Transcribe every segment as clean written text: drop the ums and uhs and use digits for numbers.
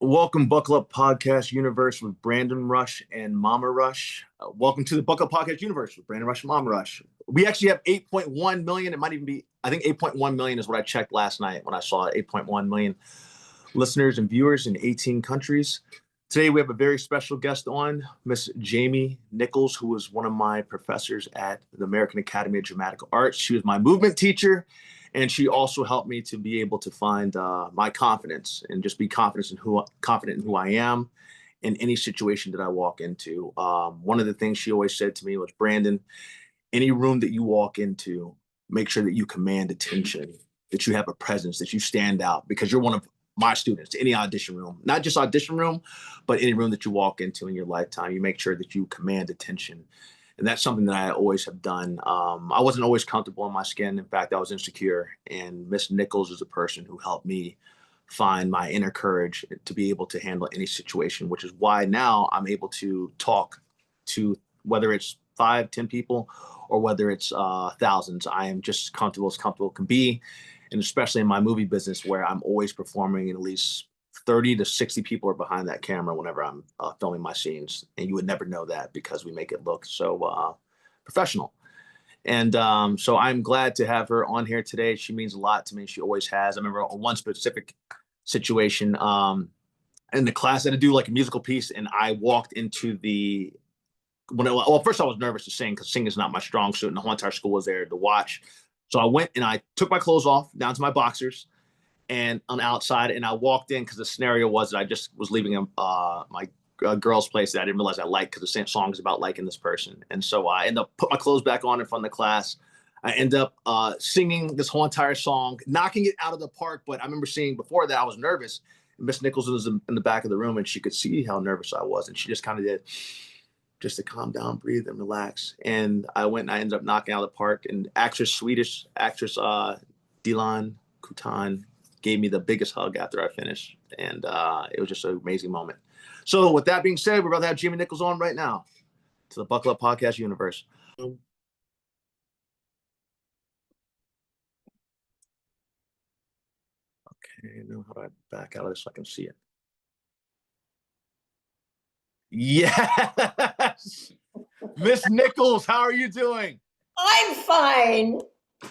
Welcome, Buckle Up Podcast Universe with Brandon Rush and Mama Rush. Welcome to the Buckle Up Podcast Universe with Brandon Rush and Mama Rush. We actually have 8.1 million. It might even be, I think 8.1 million is what I checked last night when I saw it, 8.1 million listeners and viewers in 18 countries. Today, we have a very special guest on, Miss Jamie Nichols, who was one of my professors at the American Academy of Dramatic Arts. She was my movement teacher. And she also helped me to be able to find my confidence and just be confident in who I am in any situation that I walk into. One of the things she always said to me was, Brandon, any room that you walk into, make sure that you command attention, that you have a presence, that you stand out, because you're one of my students. Any audition room, not just audition room, but any room that you walk into in your lifetime, you make sure that you command attention. And that's something that I always have done. I wasn't always comfortable in my skin. In fact, I was insecure. And Miss Nichols is a person who helped me find my inner courage to be able to handle any situation, which is why now I'm able to talk to, whether it's 5, 10 people, or whether it's thousands. I am just comfortable as comfortable can be. And especially in my movie business, where I'm always performing, and at least 30 to 60 people are behind that camera whenever I'm filming my scenes. And you would never know that because we make it look so professional. And so I'm glad to have her on here today. She means a lot to me. She always has. I remember on one specific situation in the class, I had to do like a musical piece, and I walked into first I was nervous to sing because singing is not my strong suit, and the whole entire school was there to watch. So I went and I took my clothes off down to my boxers and on the outside, and I walked in because the scenario was that I just was leaving my girl's place that I didn't realize I liked, because the song is about liking this person. And so I ended up put my clothes back on in front of the class. I end up singing this whole entire song, knocking it out of the park. But I remember seeing before that I was nervous. Miss Nichols was in the back of the room, and she could see how nervous I was. And she just kind of did, just to calm down, breathe, and relax. And I went and I ended up knocking out of the park. And Swedish actress Dilan Kutan gave me the biggest hug after I finished. And it was just an amazing moment. So with that being said, we're about to have Jamie Nichols on right now to the Buckle Up Podcast Universe. Okay, now how do I back out of this so I can see it? Yes! Miss Nichols, how are you doing? I'm fine.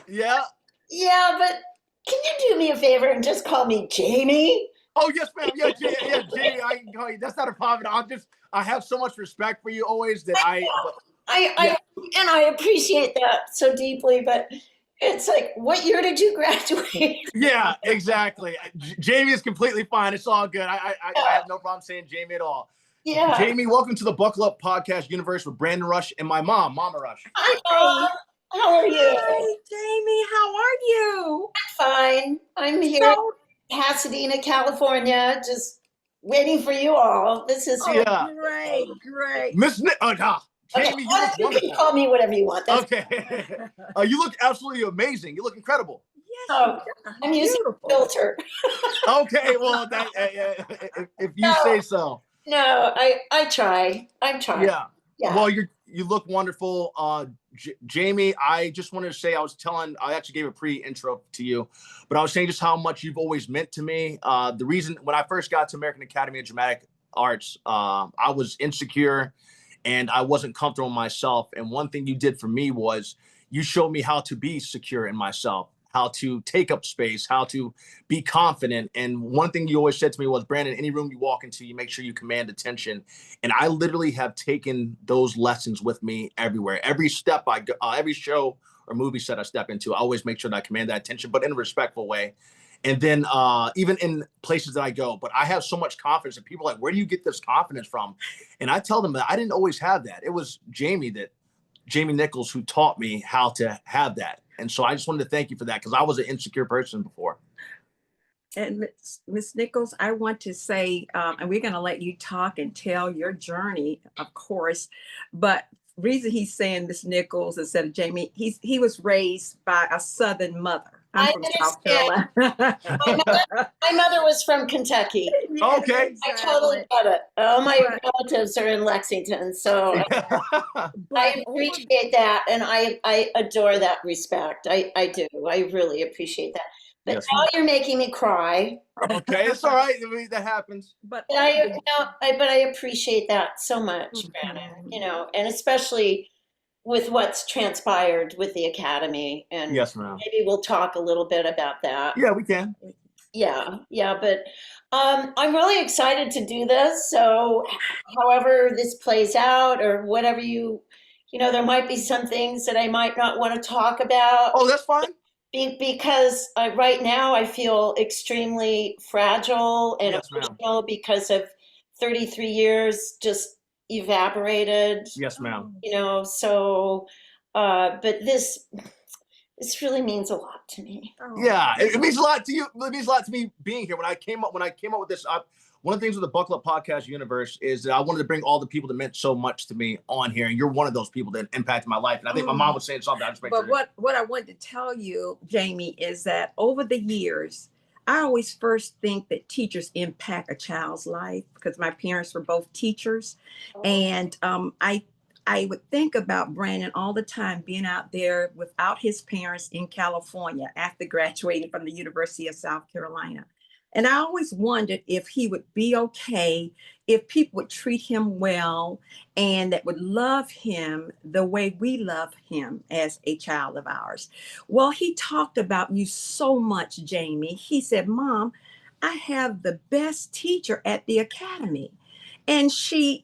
Yeah? Yeah, but can you do me a favor and just call me Jamie? Oh, yes, ma'am. Yeah, Jamie, I can call you. That's not a problem. I have so much respect for you always that I appreciate that so deeply, but it's like, what year did you graduate? Yeah, exactly. Jamie is completely fine. It's all good. I have no problem saying Jamie at all. Yeah. Jamie, welcome to the Buckle Up Podcast Universe with Brandon Rush and my mom, Mama Rush. Hi, Mom. How are you? Hi, Jamie. How are you? I'm fine. I'm here in Pasadena, California, just waiting for you all. This is Great. Miss Nick. Jamie, you look wonderful. You can call me whatever you want. Okay. You look absolutely amazing. You look incredible. Yes, I'm using a filter. Okay, well, if you say so. No, I try. I'm trying. Yeah. Well, you look wonderful. Jamie, I just wanted to say, I actually gave a pre-intro to you, but I was saying just how much you've always meant to me. The reason when I first got to American Academy of Dramatic Arts, I was insecure and I wasn't comfortable in myself. And one thing you did for me was you showed me how to be secure in myself, how to take up space, how to be confident. And one thing you always said to me was, Brandon, any room you walk into, you make sure you command attention. And I literally have taken those lessons with me everywhere. Every step I go, every show or movie set I step into, I always make sure that I command that attention, but in a respectful way. And then even in places that I go, but I have so much confidence, and people are like, where do you get this confidence from? And I tell them that I didn't always have that. It was Jamie Nichols who taught me how to have that. And so I just wanted to thank you for that, because I was an insecure person before. And Miss Nichols, I want to say, and we're going to let you talk and tell your journey, of course, but reason he's saying Miss Nichols instead of Jamie, he was raised by a Southern mother. I'm from South Carolina. My mother was from Kentucky. Yes, okay. Exactly. I totally get it. All my relatives are in Lexington, so I appreciate that, and I adore that respect. I do. I really appreciate that. But Yes, now ma'am. you're making me cry. Okay, it's all right. I mean, that happens. But But I appreciate that so much, Brandon, and especially with what's transpired with the Academy. And Yes, ma'am. maybe we'll talk a little bit about that. Yeah, we can. Yeah, but I'm really excited to do this. So, however this plays out, or whatever there might be some things that I might not want to talk about Oh, that's fine. because right now I feel extremely fragile and Yes, ma'am. emotional because of 33 years just evaporated. Yes, ma'am. So, but this really means a lot to me. Yeah, it means a lot to you. It means a lot to me being here. When I came up with this, one of the things with the Buckle Up Podcast universe is that I wanted to bring all the people that meant so much to me on here, and you're one of those people that impacted my life. And I think my mom was saying something. I just But what I wanted to tell you, Jamie, is that over the years, I always first think that teachers impact a child's life because my parents were both teachers, and I would think about Brandon all the time being out there without his parents in California after graduating from the University of South Carolina. And I always wondered if he would be okay, if people would treat him well, and that would love him the way we love him as a child of ours. Well, he talked about you so much, Jamie. He said, Mom, I have the best teacher at the Academy. And she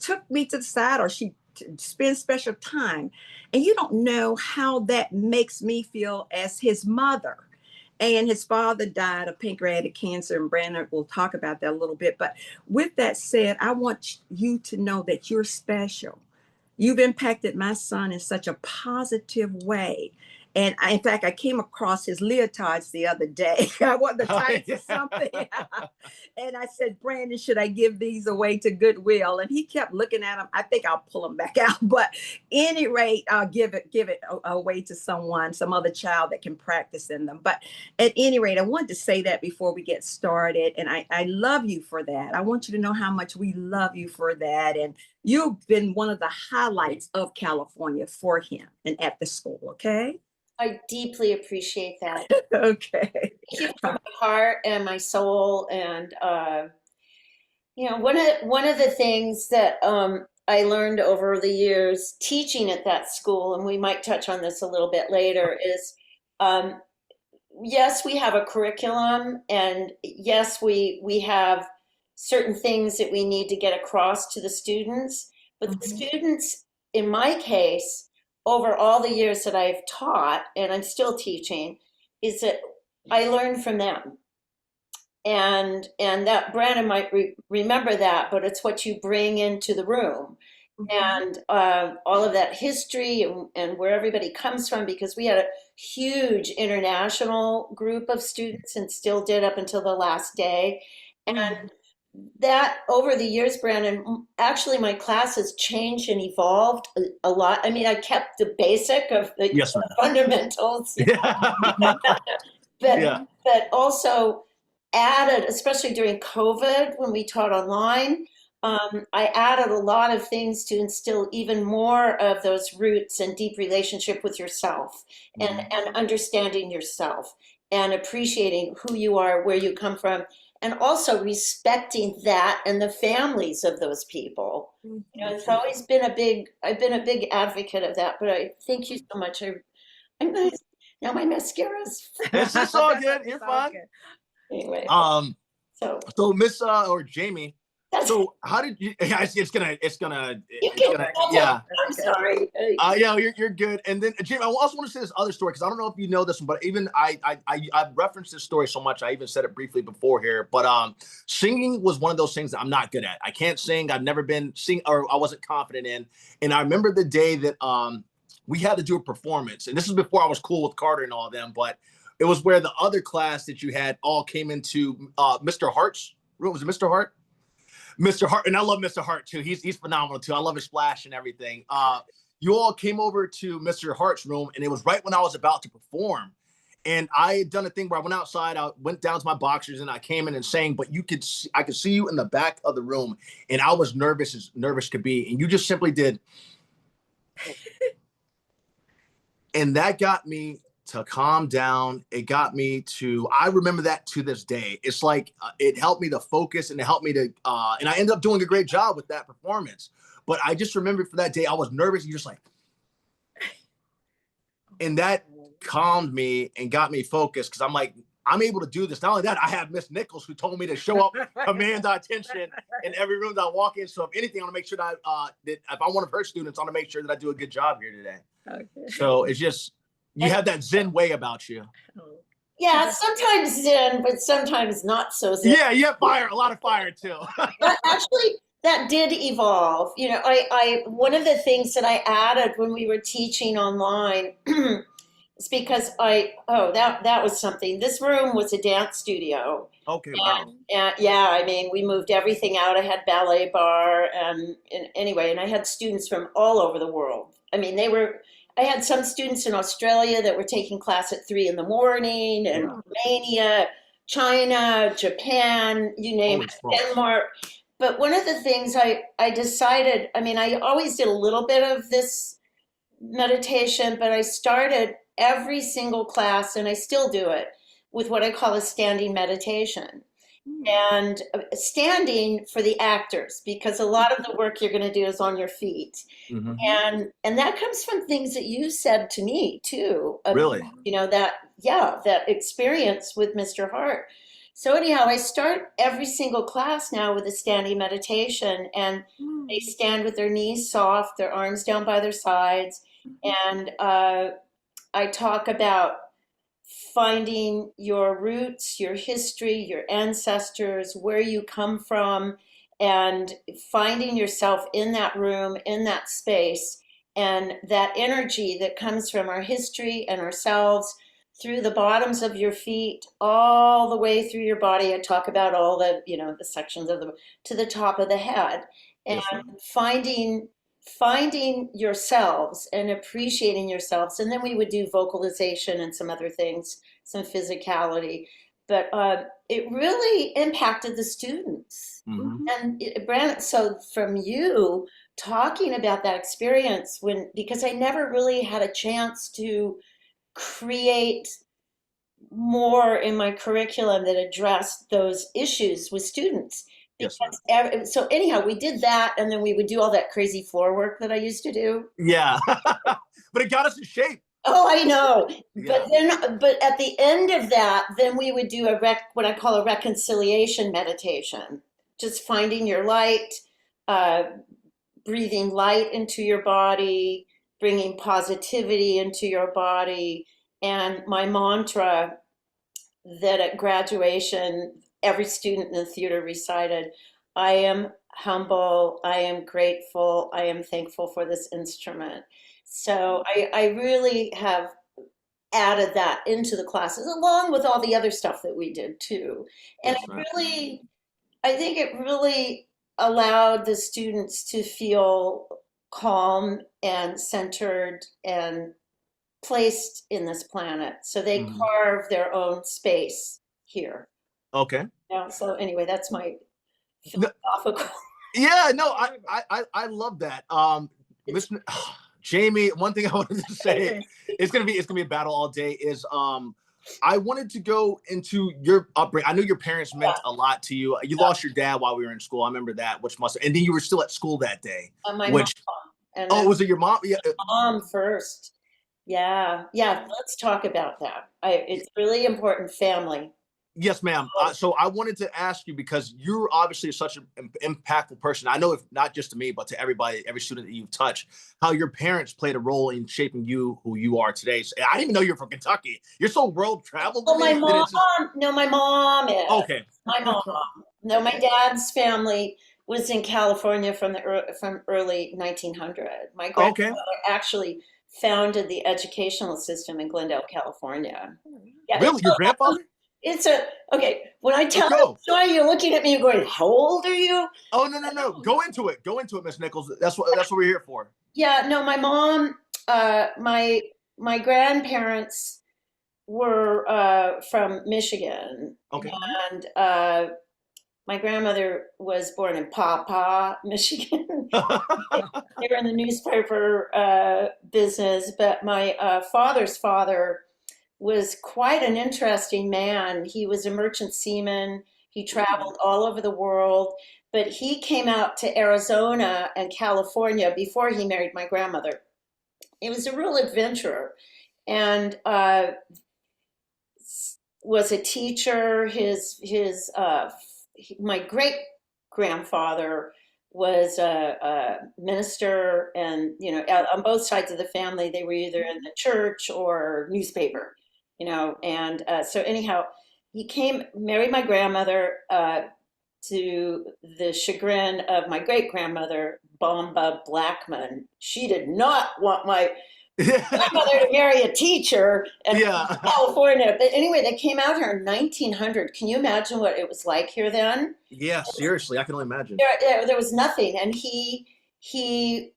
took me to the side, or she spend special time. And you don't know how that makes me feel as his mother. And his father died of pancreatic cancer, and Brandon will talk about that a little bit. But with that said, I want you to know that you're special. You've impacted my son in such a positive way. And in fact, I came across his leotards the other day. I want the tights or something. And I said, Brandon, should I give these away to Goodwill? And he kept looking at them. I think I'll pull them back out. But any rate, I'll give it away to someone, some other child that can practice in them. But at any rate, I wanted to say that before we get started. And I love you for that. I want you to know how much we love you for that. And you've been one of the highlights of California for him and at the school, okay? I deeply appreciate that. Okay. Thank you from my heart and my soul. And one of the things that I learned over the years teaching at that school, and we might touch on this a little bit later, is yes, we have a curriculum, and yes, we have certain things that we need to get across to the students. But the students, in my case, over all the years that I've taught, and I'm still teaching, is that I learn from them. And that Brandon might remember that, but it's what you bring into the room. And all of that history and where everybody comes from, because we had a huge international group of students and still did up until the last day. And that over the years, Brandon, actually my class has changed and evolved a lot. I mean, I kept the basic of the fundamentals, but also added, especially during COVID when we taught online, I added a lot of things to instill even more of those roots and deep relationship with yourself and understanding yourself and appreciating who you are, where you come from, and also respecting that and the families of those people. It's always been I've been a big advocate of that, but I thank you so much. I'm gonna, now my mascara's. It's all good. You're fine. Anyway. So Miss or Jamie, so how did you? It's gonna. Yeah. I'm sorry. Yeah, you're good. And then Jamie, I also want to say this other story because I don't know if you know this one, but even I've referenced this story so much. I even said it briefly before here. But singing was one of those things that I'm not good at. I can't sing. I've never been or I wasn't confident in. And I remember the day that we had to do a performance, and this is before I was cool with Carter and all of them, but it was where the other class that you had all came into Mr. Hart's room. Was it Mr. Hart? Mr. Hart, and I love Mr. Hart too. He's phenomenal too. I love his splash and everything. You all came over to Mr. Hart's room, and it was right when I was about to perform. And I had done a thing where I went outside, I went down to my boxers, and I came in and sang. But I could see you in the back of the room, and I was nervous as nervous could be. And you just simply did, and that got me to calm down. It got me to, I remember that to this day. It's like, it helped me to focus, and it helped me to, and I ended up doing a great job with that performance. But I just remember for that day, I was nervous and just like, and that calmed me and got me focused, because I'm like, I'm able to do this. Not only that, I have Miss Nichols, who told me to show up, command attention in every room that I walk in. So if anything, I want to make sure that, that if I'm one of her students, I want to make sure that I do a good job here today. Okay. So it's just, you have that Zen way about you. Yeah, sometimes Zen, but sometimes not so Zen. Yeah, you have fire, a lot of fire too. But actually, that did evolve. You know, I one of the things that I added when we were teaching online is because that was something. This room was a dance studio. Okay, wow. And yeah, I mean, we moved everything out. I had ballet bar, and anyway, and I had students from all over the world. I mean, I had some students in Australia that were taking class at 3 a.m, and Romania, China, Japan, you name it, Denmark. But one of the things I decided, I mean, I always did a little bit of this meditation, but I started every single class, and I still do it, with what I call a standing meditation. And standing for the actors, because a lot of the work you're going to do is on your feet. And that comes from things that you said to me too. Really? You know, that experience with Mr. Hart. So anyhow, I start every single class now with a standing meditation, and they stand with their knees soft, their arms down by their sides. And I talk about finding your roots, your history, your ancestors, where you come from, and finding yourself in that room, in that space, and that energy that comes from our history and ourselves through the bottoms of your feet, all the way through your body. I talk about all the, the sections of to the top of the head, and finding yourselves and appreciating yourselves. And then we would do vocalization and some other things, some physicality. But it really impacted the students. And Brandon, so from you talking about that experience, because I never really had a chance to create more in my curriculum that addressed those issues with students. So anyhow, we did that, and then we would do all that crazy floor work that I used to do. Yeah, but it got us in shape. Oh, I know. Yeah. But at the end of that, then we would do what I call a reconciliation meditation. Just finding your light, breathing light into your body, bringing positivity into your body. And my mantra that at graduation, every student in the theater recited, I am humble, I am grateful, I am thankful for this instrument. So I really have added that into the classes, along with all the other stuff that we did too. And I think it really allowed the students to feel calm and centered and placed in this planet. So they carve their own space here. Okay. Yeah, so anyway, that's my philosophical. Yeah, no, I love that. Jamie, one thing I wanted to say, it's gonna be a battle all day, is I wanted to go into your upbringing. I knew your parents meant a lot to you. You lost your dad while we were in school. I remember that, and then you were still at school that day. My mom. And was it your mom? Yeah. Mom first. Yeah. Let's talk about that. It's really important, family. Yes, ma'am. So I wanted to ask you, because you're obviously such an impactful person. I know, if not just to me, but to everybody, every student that you've touched, how your parents played a role in shaping you who you are today. So I didn't even know you're from Kentucky. You're so world traveled. Oh, my mom. No, my mom is. Okay. My mom. No, my dad's family was in California from early 1900. My grandfather actually founded the educational system in Glendale, California. Yeah, really? Your grandfather? Okay. When I tell you the story, you're looking at me and going, "How old are you?" Oh, no. Go into it, Miss Nichols. That's what we're here for. Yeah. No, my mom, my grandparents were from Michigan. Okay. And my grandmother was born in Pawpaw, Michigan. They were in the newspaper business, but my father's father was quite an interesting man. He was a merchant seaman. He traveled all over the world, but he came out to Arizona and California before he married my grandmother. He was a real adventurer and was a teacher. My great grandfather was a minister, and on both sides of the family, they were either in the church or newspaper, And so anyhow, he married my grandmother to the chagrin of my great grandmother, Bomba Blackman. She did not want my grandmother to marry a teacher in California. But anyway, they came out here in 1900. Can you imagine what it was like here then? Yeah, seriously, I can only imagine. There was nothing. And he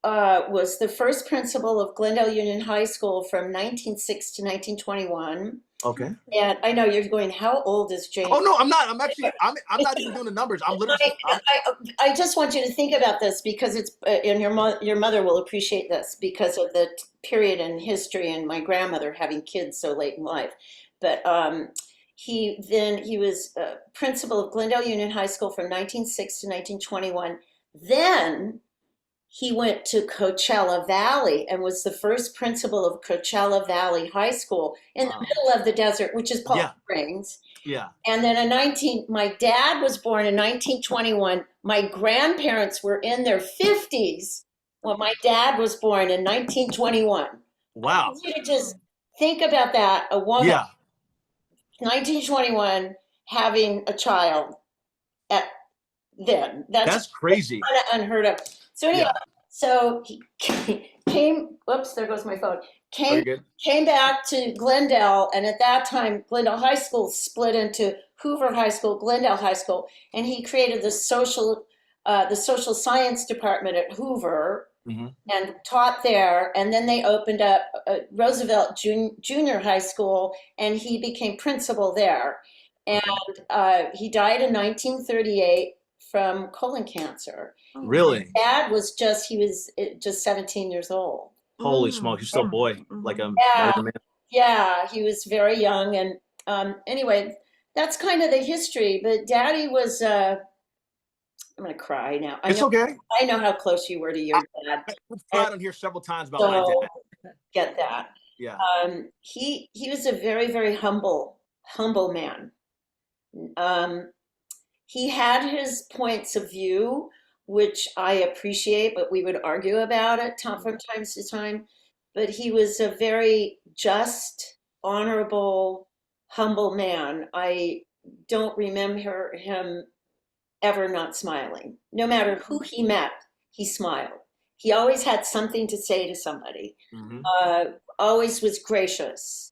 was the first principal of Glendale Union High School from 1906 to 1921. Okay. And I know you're going, how old is James? Oh no, I'm not. I'm actually, I'm not even doing the numbers. I'm literally. I just want you to think about this because it's, and your mother will appreciate this because of the period in history and my grandmother having kids so late in life. But he was principal of Glendale Union High School from 1906 to 1921. Then he went to Coachella Valley and was the first principal of Coachella Valley High School in the middle of the desert, which is Palm Springs. Yeah. And then my dad was born in 1921. My grandparents were in their 50s when my dad was born in 1921. Wow. I want you to just think about that. A woman, 1921, having a child at then. That's crazy. Kind of unheard of. So anyway, so he came, whoops, there goes my phone. Came back to Glendale, and at that time, Glendale High School split into Hoover High School, Glendale High School, and he created the social science department at Hoover and taught there. And then they opened up Roosevelt Junior High School, and he became principal there. And he died in 1938 from colon cancer. Really? Dad was just 17 years old. Holy smokes, he's still a boy, like a man. Yeah, he was very young. And anyway, that's kind of the history. But Daddy was, I'm going to cry now. Okay. I know how close you were to your dad. I've cried on here several times about my dad. Get that. Yeah. He was a very, very humble man. He had his points of view, which I appreciate, but we would argue about it from time to time. But he was a very just, honorable, humble man. I don't remember him ever not smiling. No matter who he met, he smiled. He always had something to say to somebody. Always was gracious.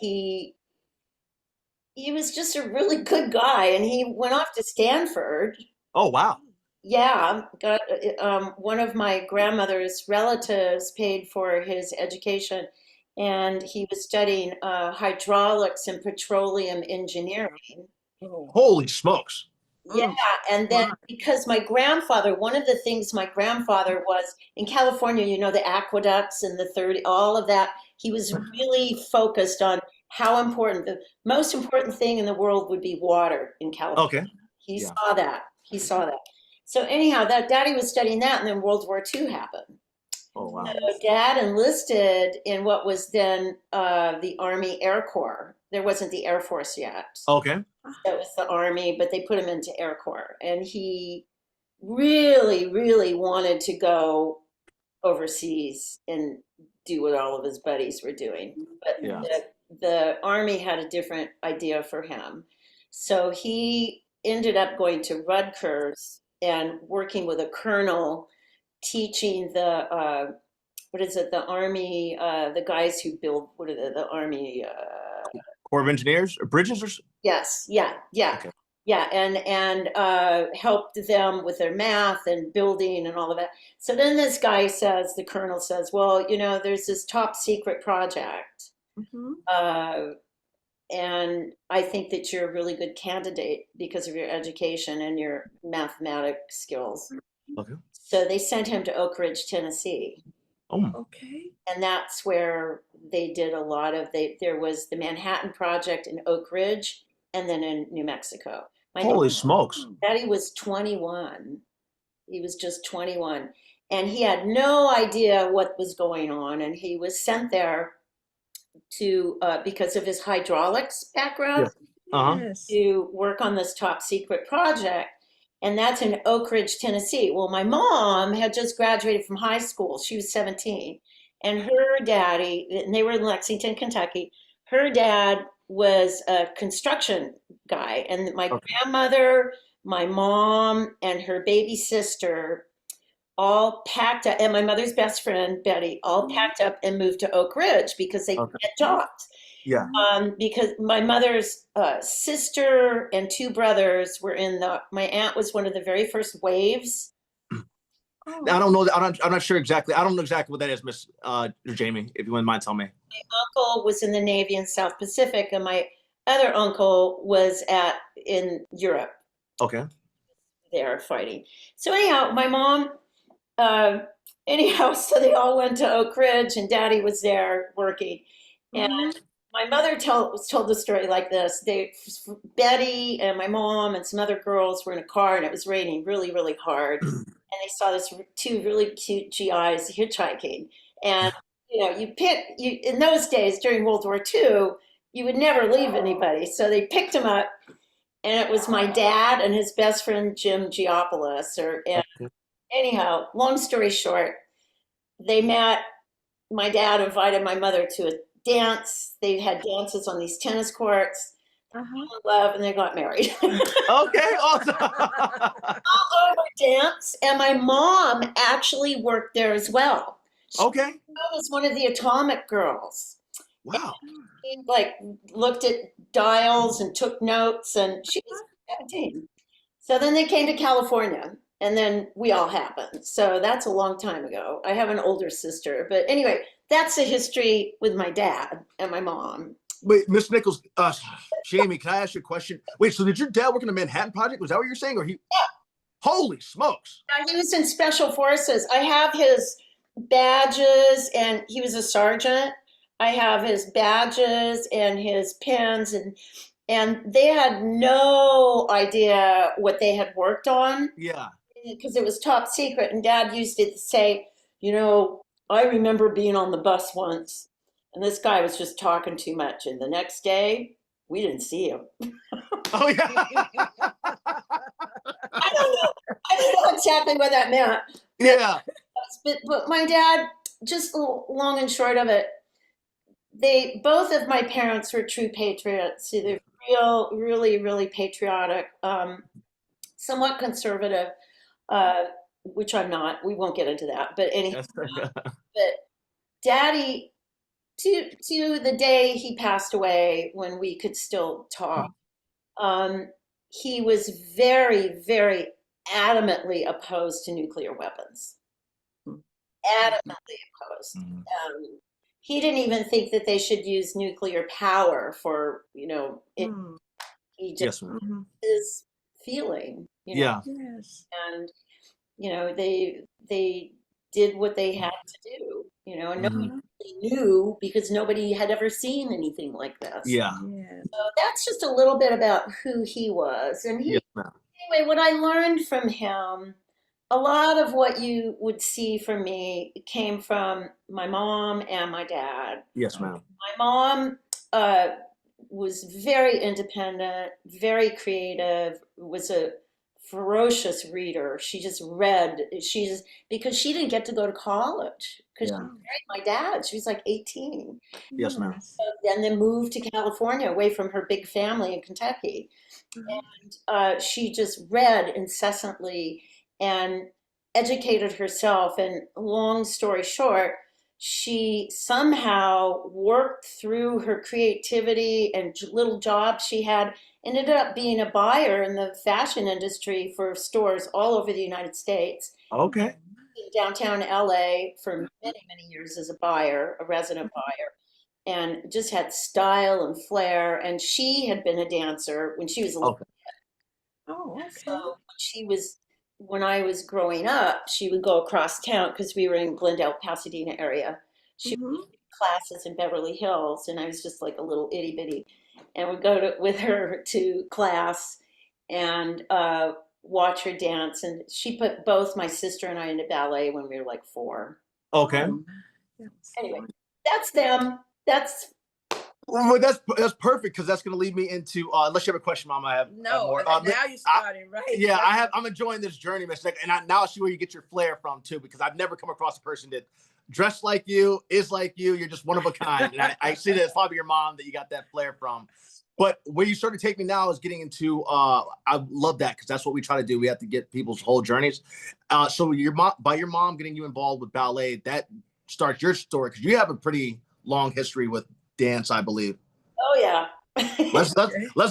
He was just a really good guy, and he went off to Stanford. Oh, wow. Yeah, got one of my grandmother's relatives paid for his education, and he was studying hydraulics and petroleum engineering. Holy smokes. Yeah, and then because my grandfather, one of the things my grandfather was in California, the aqueducts and all of that, he was really focused on how important, the most important thing in the world would be water in California. Okay. He saw that. So anyhow, that Daddy was studying that, and then World War II happened. Oh, wow. So Dad enlisted in what was then the Army Air Corps. There wasn't the Air Force yet. Okay. It was the Army, but they put him into Air Corps. And he really, really wanted to go overseas and do what all of his buddies were doing. But the Army had a different idea for him. So he ended up going to Rutgers and working with a colonel, teaching the Army, the guys who build, the Army? Corps of Engineers or bridges or? Yes, yeah. Okay. Yeah, and helped them with their math and building and all of that. So then this guy says, the colonel says, well, there's this top secret project. And I think that you're a really good candidate because of your education and your mathematic skills. Okay. So they sent him to Oak Ridge, Tennessee. Oh, Okay. And that's where they did a lot of there was the Manhattan Project in Oak Ridge and then in New Mexico. My holy smokes. daddy was 21. He was just 21 and he had no idea what was going on. And he was sent there to, because of his hydraulics background, Yes. Uh-huh. Yes. to work on this top secret project. And that's in Oak Ridge, Tennessee. Well, my mom had just graduated from high school. She was 17. And her daddy, and they were in Lexington, Kentucky. Her dad was a construction guy. And my Okay. grandmother, my mom, and her baby sister all packed up, and my mother's best friend, Betty, all packed up and moved to Oak Ridge because they could Okay. get jobs. Yeah. Because my mother's sister and two brothers were my aunt was one of the very first waves. Now, I don't know. I'm not sure exactly. I don't know exactly what that is, Miss Jamie. If you wouldn't mind telling me. My uncle was in the Navy in South Pacific, and my other uncle was in Europe. Okay. There fighting. So anyhow, my mom. So they all went to Oak Ridge, and Daddy was there working, and my mother told the story like this. Betty and my mom and some other girls were in a car, and it was raining really, really hard. And they saw two really cute GIs hitchhiking. And you in those days during World War II, you would never leave anybody. So they picked him up, and it was my dad and his best friend Jim Giopoulos. Anyhow, long story short, they met. My dad invited my mother to a dance. They had dances on these tennis courts. Love, and they got married. Okay, awesome. All over dance, and my mom actually worked there as well. She was one of the Atomic Girls. Wow. She looked at dials and took notes, and she was 17. So then they came to California, and then we all happened. So that's a long time ago. I have an older sister, but anyway, that's the history with my dad and my mom. Wait, Miss Nichols, Jamie, can I ask you a question? Wait, so did your dad work in the Manhattan Project? Was that what you're saying? Or he? Yeah. Holy smokes. He was in Special Forces. I have his badges, and he was a sergeant. I have his badges and his pins, and they had no idea what they had worked on. Yeah. Because it was top secret, and Dad used it to say, I remember being on the bus once, and this guy was just talking too much, and the next day, we didn't see him. Oh, yeah. I don't know exactly what that meant. Yeah. But my dad, just long and short of it, both of my parents were true patriots. So they're really, really patriotic, somewhat conservative, which I'm not. We won't get into that. But anyhow, but Daddy, to the day he passed away, when we could still talk, he was very, very adamantly opposed to nuclear weapons. Adamantly opposed. He didn't even think that they should use nuclear power for, it. He just his feeling. Yeah. Yes. And they did what they had to do. And nobody knew because nobody had ever seen anything like this. Yeah. So that's just a little bit about who he was. And anyway, what I learned from him, a lot of what you would see from me came from my mom and my dad. Yes, ma'am. My mom was very independent, very creative, was a ferocious reader. She just read. Because she didn't get to go to college because she married my dad. She was like 18. Yes, ma'am. And then moved to California away from her big family in Kentucky. And she just read incessantly and educated herself. And long story short, she somehow worked through her creativity and little jobs she had, ended up being a buyer in the fashion industry for stores all over the United States. Okay. In downtown LA for many, many years as a buyer, a resident buyer, and just had style and flair. And she had been a dancer when she was a little kid. Oh, okay. So she was when I was growing up, she would go across town because we were in Glendale, Pasadena area. She would Mhm. take classes in Beverly Hills, and I was just like a little itty bitty, and would go with her to class and watch her dance. And she put both my sister and I into ballet when we were like 4. Okay. Oh, that's Anyway, fun. that's them. That's Well, that's perfect because that's going to lead me into unless you have a question, Mom. I have No, more. now you're starting, right? Yeah, I'm enjoying this journey, Miss Nick, and now I see where you get your flair from too, because I've never come across a person that dressed like you, is like you. You're just one of a kind, and I see that it's probably your mom that you got that flair from. But where you sort of take me now is getting into. I love that because that's what we try to do. We have to get people's whole journeys. So your mom getting you involved with ballet, that starts your story because you have a pretty long history with dance, I believe. oh yeah. Let's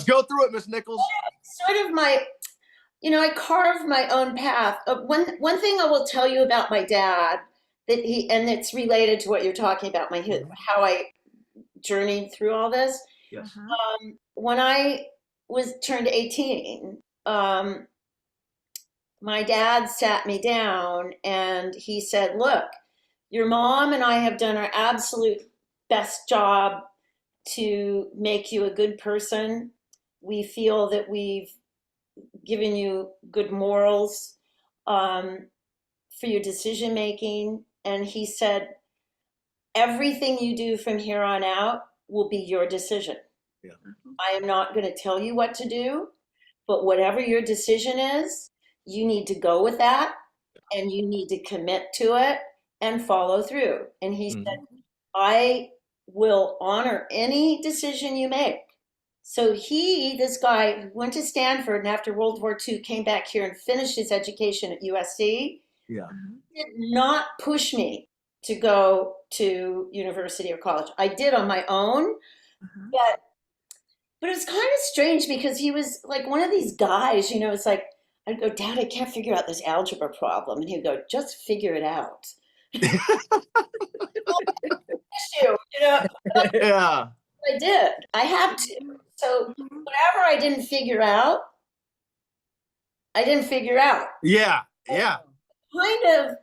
go through it, Miss Nichols. Sort of I carved my own path. One thing I will tell you about my dad and it's related to what you're talking about, how I journeyed through all this. Yes. When I turned 18, my dad sat me down and he said, "Look, your mom and I have done our absolute best job to make you a good person. We feel that we've given you good morals for your decision making." And he said, "Everything you do from here on out will be your decision. Yeah. I am not going to tell you what to do, but whatever your decision is, you need to go with that and you need to commit to it and follow through." And he said, "I will honor any decision you make." So this guy, went to Stanford and after World War II came back here and finished his education at USC, Yeah. did not push me to go to university or college. I did on my own, but it was kind of strange because he was like one of these guys, it's like, I'd go, "Dad, I can't figure out this algebra problem." And he'd go, "Just figure it out." Yeah. I did. I have to. So whatever I didn't figure out, I didn't figure out. Yeah. Yeah. Kind of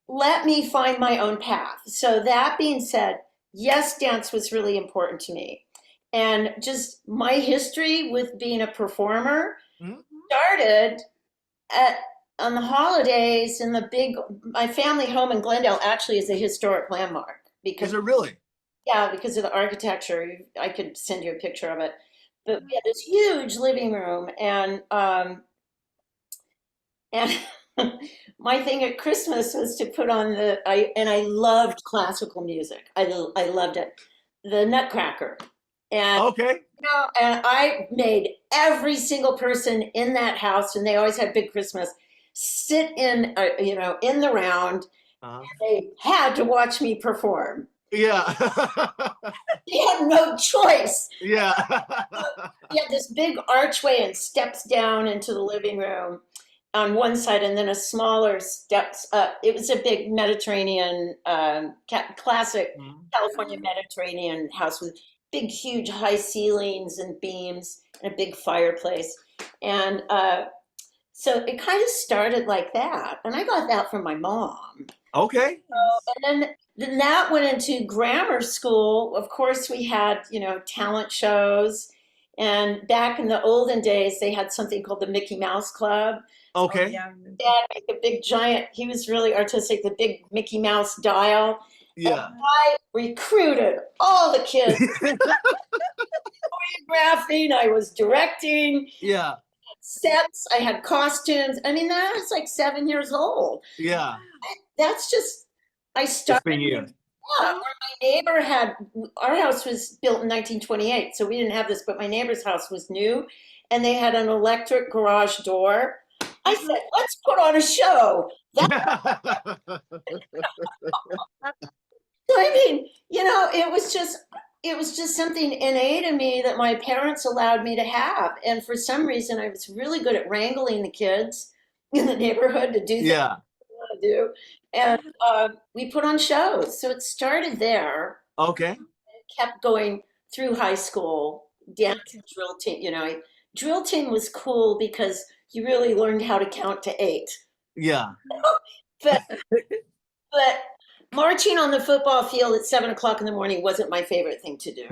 let me find my own path. So that being said, yes, dance was really important to me. And just my history with being a performer started on the holidays in my family home in Glendale actually is a historic landmark. Is it really? Yeah, because of the architecture. I could send you a picture of it. But we had this huge living room, and my thing at Christmas was to put on I loved classical music. I loved it. The Nutcracker. And Okay. and I made every single person in that house, and they always had big Christmas, sit in in the round. They had to watch me perform. Yeah. They had no choice. Yeah. We had this big archway and steps down into the living room on one side, and then a smaller steps up. It was a big Mediterranean, classic California Mediterranean house with big, huge, high ceilings and beams and a big fireplace. And so it kind of started like that. And I got that from my mom. Okay. And then that went into grammar school. Of course, we had, talent shows. And back in the olden days, they had something called the Mickey Mouse Club. Okay. Dad made a big giant, he was really artistic, the big Mickey Mouse dial. Yeah. And I recruited all the kids. Choreographing, I was directing. Yeah. Sets, I had costumes. I mean, that was like 7 years old. Yeah. That's just, I started. You. Yeah, my neighbor our house was built in 1928, so we didn't have this, but my neighbor's house was new, and they had an electric garage door. I said, "Let's put on a show." So I mean, it was just something innate in me that my parents allowed me to have, and for some reason, I was really good at wrangling the kids in the neighborhood to do things I want to do. And we put on shows. So it started there. Okay. It kept going through high school, dance, drill team. Drill team was cool because you really learned how to count to 8. Yeah. But marching on the football field at 7 o'clock in the morning wasn't my favorite thing to do.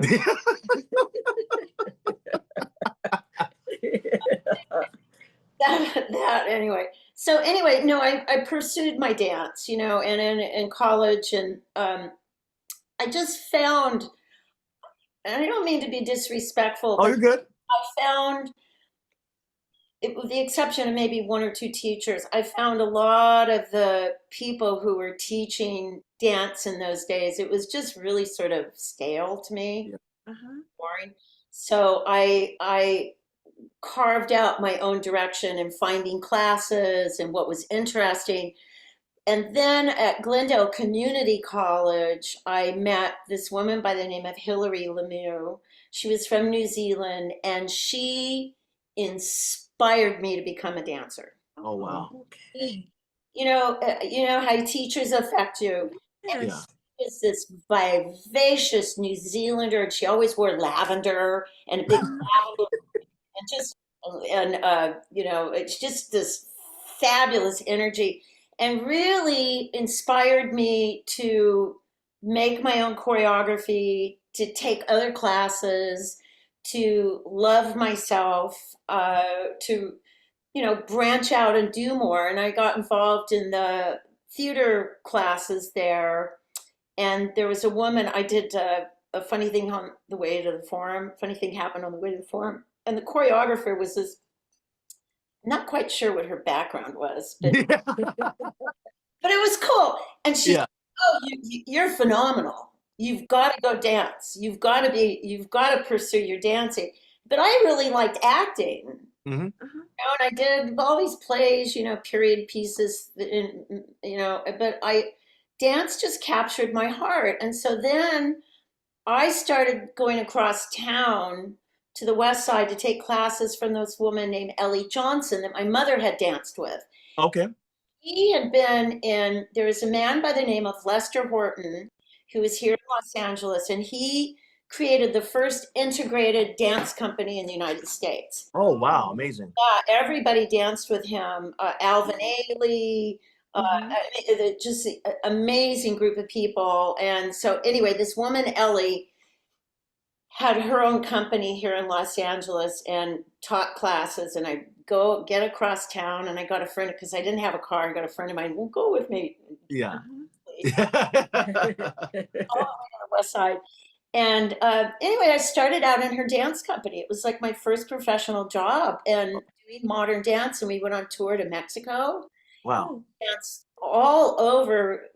that anyway. So anyway, no, I pursued my dance, you know, and in college, and I just found, and I don't mean to be disrespectful, Oh, but you're good. I found, it, with the exception of maybe 1 or 2 teachers, I found a lot of the people who were teaching dance in those days, it was just really sort of stale to me, Yeah. boring. So I carved out my own direction in finding classes and what was interesting. And then at Glendale Community College, I met this woman by the name of Hilary Lemieux. She was from New Zealand, and she inspired me to become a dancer. Oh, wow. Okay. You know how teachers affect you. And Yeah. she was this vivacious New Zealander, and she always wore lavender and a big lavender, and just you know, it's just this fabulous energy, and really inspired me to make my own choreography, to take other classes, to love myself, to, you know, branch out and do more. And I got involved in the theater classes there. And there was a woman, I did a funny thing on the way to the forum. Funny thing happened on the way to the forum. And the choreographer was this, not quite sure what her background was, but it was cool. And she Yeah. said, "Oh, you're phenomenal. You've got to go dance. You've got to pursue your dancing." But I really liked acting. Mhm. You know, and I did all these plays, you know, period pieces, you know, but dance just captured my heart. And so then I started going across town to the west side to take classes from this woman named Ellie Johnson that my mother had danced with. Okay. He had been in, there was a man by the name of Lester Horton who was here in Los Angeles, and he created the first integrated dance company in the United States. Oh, wow. Amazing. Everybody danced with him. Alvin Ailey, just an amazing group of people. And so, anyway, this woman, Ellie, had her own company here in Los Angeles and taught classes. And I go get across town, and I got a friend, because I didn't have a car. I got a friend of mine, "Well, go with me." Yeah. All the way on the west side. And anyway, I started out in her dance company. It was like my first professional job, and doing modern dance. And we went on tour to Mexico, Wow. danced all over,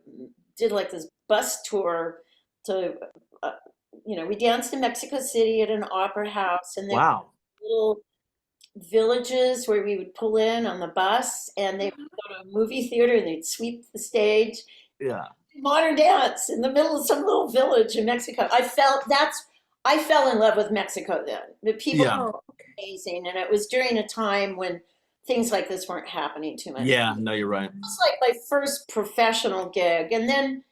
did like this bus tour to, uh, you know, we danced in Mexico City at an opera house, and there were Wow. little villages where we would pull in on the bus, and they would go to a movie theater and they'd sweep the stage. Yeah. Modern dance in the middle of some little village in Mexico. I fell in love with Mexico then. The people Yeah. were amazing, and it was during a time when things like this weren't happening too much. Yeah. No, you're right. It was like my first professional gig, and then,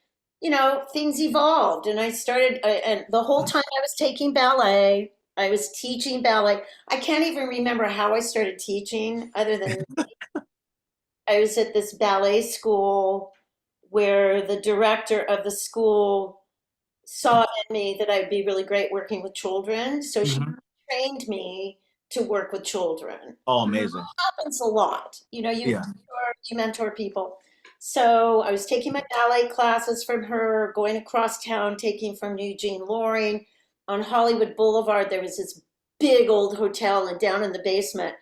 you know, things evolved, and I started, and the whole time I was taking ballet, I was teaching ballet. I can't even remember how I started teaching, other than I was at this ballet school where the director of the school saw in me that I'd be really great working with children. So she Mhm. trained me to work with children. Oh, amazing. Happens a lot. You know, Yeah. you mentor people. So I was taking my ballet classes from her, going across town, taking from Eugene Loring. On Hollywood Boulevard, there was this big old hotel, and down in the basement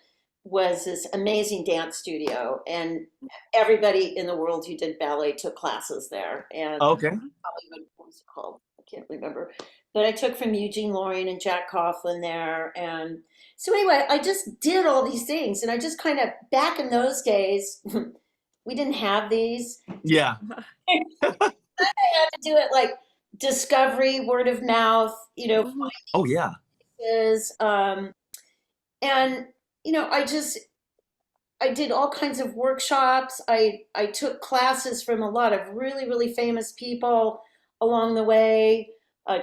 was this amazing dance studio. And everybody in the world who did ballet took classes there. And Okay. Hollywood, what was it called? I can't remember. But I took from Eugene Loring and Jack Coughlin there. And so anyway, I just did all these things. And I just kind of, back in those days, we didn't have these. Yeah. I had to do it like discovery, word of mouth, you know, Oh, yeah. is, and, you know, I did all kinds of workshops. I took classes from a lot of really, really famous people along the way,